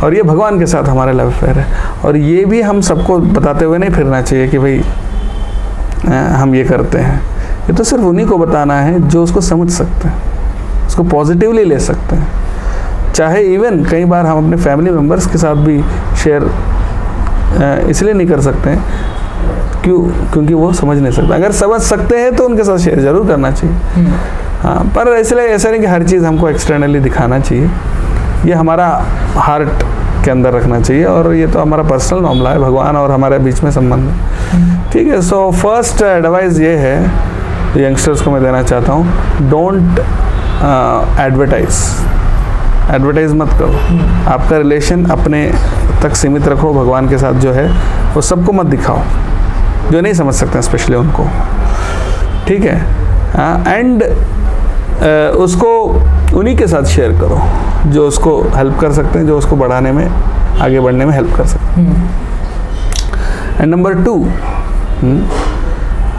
और ये भगवान के साथ हमारा लव अफेयर है। और ये भी हम सबको बताते हुए नहीं फिरना चाहिए कि भाई हम ये करते हैं। ये तो सिर्फ उन्हीं को बताना है जो उसको समझ सकते हैं, उसको पॉजिटिवली ले सकते हैं। चाहे इवन कई बार हम अपने फैमिली मेम्बर्स के साथ भी शेयर इसलिए नहीं कर सकते हैं क्योंकि वो समझ नहीं सकते। अगर समझ सकते हैं तो उनके साथ शेयर ज़रूर करना चाहिए। हाँ, पर इसलिए ऐसा नहीं कि हर चीज़ हमको एक्सटर्नली दिखाना चाहिए। ये हमारा हार्ट के अंदर रखना चाहिए, और ये तो हमारा पर्सनल मामला है, भगवान और हमारे बीच में संबंध है। ठीक है। सो फर्स्ट एडवाइस ये है यंगस्टर्स को मैं देना चाहता हूँ, डोंट एडवर्टाइज मत करो। आपका रिलेशन अपने तक सीमित रखो। भगवान के साथ जो है वो सबको मत दिखाओ, जो नहीं समझ सकते स्पेशली उनको। ठीक है। एंड उसको उन्हीं के साथ शेयर करो जो उसको हेल्प कर सकते हैं, जो उसको बढ़ाने में, आगे बढ़ने में हेल्प कर सकते हैं। एंड नंबर 2,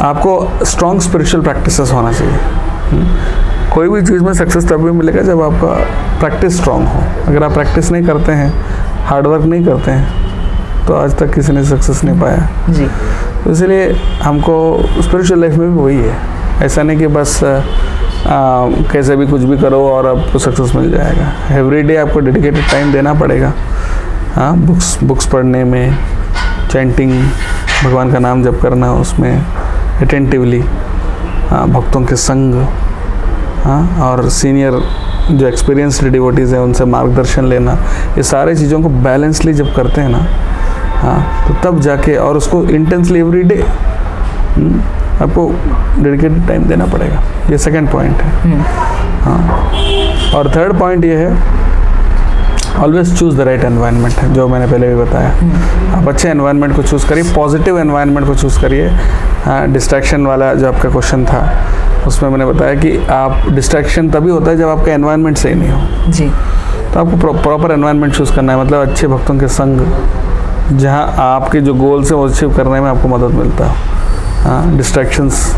आपको स्ट्रॉन्ग स्पिरिचुअल प्रैक्टिसेस होना चाहिए। कोई भी चीज़ में सक्सेस तभी मिलेगा जब आपका प्रैक्टिस स्ट्रॉन्ग हो। अगर आप प्रैक्टिस नहीं करते हैं, हार्डवर्क नहीं करते हैं, तो आज तक किसी ने सक्सेस नहीं पाया जी। तो इसलिए हमको स्पिरिचुअल लाइफ में भी वही है। ऐसा नहीं कि बस कैसे भी कुछ भी करो और आपको सक्सेस मिल जाएगा। एवरी डे आपको डेडिकेटेड टाइम देना पड़ेगा। हाँ, बुक्स पढ़ने में, चैंटिंग, भगवान का नाम जप करना, उसमें अटेंटिवली, भक्तों के संग, हाँ, और सीनियर जो एक्सपीरियंस्ड डिवोटीज़ हैं उनसे मार्गदर्शन लेना, ये सारे चीज़ों को बैलेंसली जब करते हैं ना, हाँ, तो तब जाके, और उसको इंटेंसली एवरी डे आपको डेडिकेटेड टाइम देना पड़ेगा। ये सेकंड पॉइंट है। हाँ, और थर्ड पॉइंट ये है, always choose the right environment, जो मैंने पहले भी बताया। आप अच्छे एनवायरनमेंट को चूज़ करिए, पॉजिटिव एनवायरनमेंट को चूज़ करिए। हाँ, डिस्ट्रैक्शन वाला जो आपका क्वेश्चन था उसमें मैंने बताया कि आप डिस्ट्रैक्शन तभी होता है जब आपका एनवायरनमेंट सही नहीं हो जी। तो आपको प्रॉपर एनवायरनमेंट चूज़ करना है, मतलब अच्छे भक्तों के संग, जहाँ आपके जो गोल्स हैं वो अचीव करने में आपको मदद मिलता हो। हाँ, डिस्ट्रैक्शंस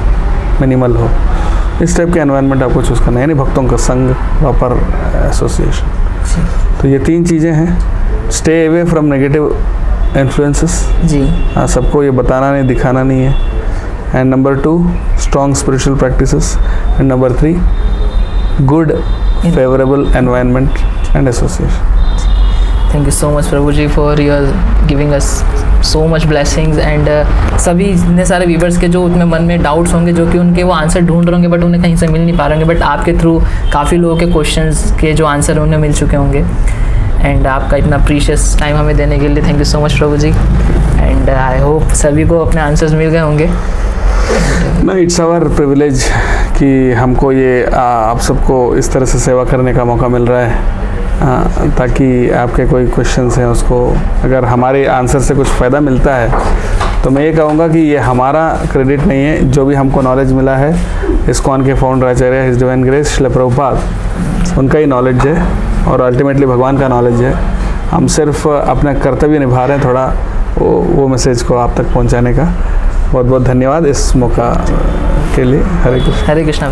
मिनिमल हो, इस टाइप के एनवायरनमेंट आपको चूज़ करना है, यानी भक्तों का संग, प्रॉपर एसोसिएशन। तो ये 3 चीज़ें हैं। Stay away from negative influences जी। हाँ, सबको ये बताना नहीं, दिखाना नहीं है। And number 2, strong spiritual practices. And number 3, good favourable environment and association. Thank you so much Prabhu ji for your giving us so much blessings and सभी इतने सारे व्यूवर्स के जो उनमें मन में डाउट्स होंगे जो कि उनके वो आंसर ढूंढ रहे होंगे बट उन्हें कहीं से मिल नहीं पा रहे होंगे, बट आपके थ्रू काफ़ी लोगों के क्वेश्चंस के जो आंसर उन्हें मिल चुके होंगे। एंड आपका इतना प्रीशियस टाइम हमें देने के लिए thank you so much Prabhu ji. And I hope सभी को अपने आंसर्स मिल गए होंगे। नहीं, इट्स आवर प्रिविलेज कि हमको ये आप सबको इस तरह से सेवा करने का मौका मिल रहा है, ताकि आपके कोई क्वेश्चंस हैं उसको अगर हमारे आंसर से कुछ फ़ायदा मिलता है तो मैं ये कहूँगा कि ये हमारा क्रेडिट नहीं है। जो भी हमको नॉलेज मिला है इस्कॉन के founder acharya his divine grace Srila Prabhupada, उनका ही नॉलेज है और अल्टीमेटली भगवान का नॉलेज है। हम सिर्फ अपना कर्तव्य निभा रहे हैं थोड़ा वो मैसेज को आप तक पहुँचाने का। बहुत बहुत धन्यवाद इस मौका के लिए। हरे कृष्ण। हरे कृष्णा।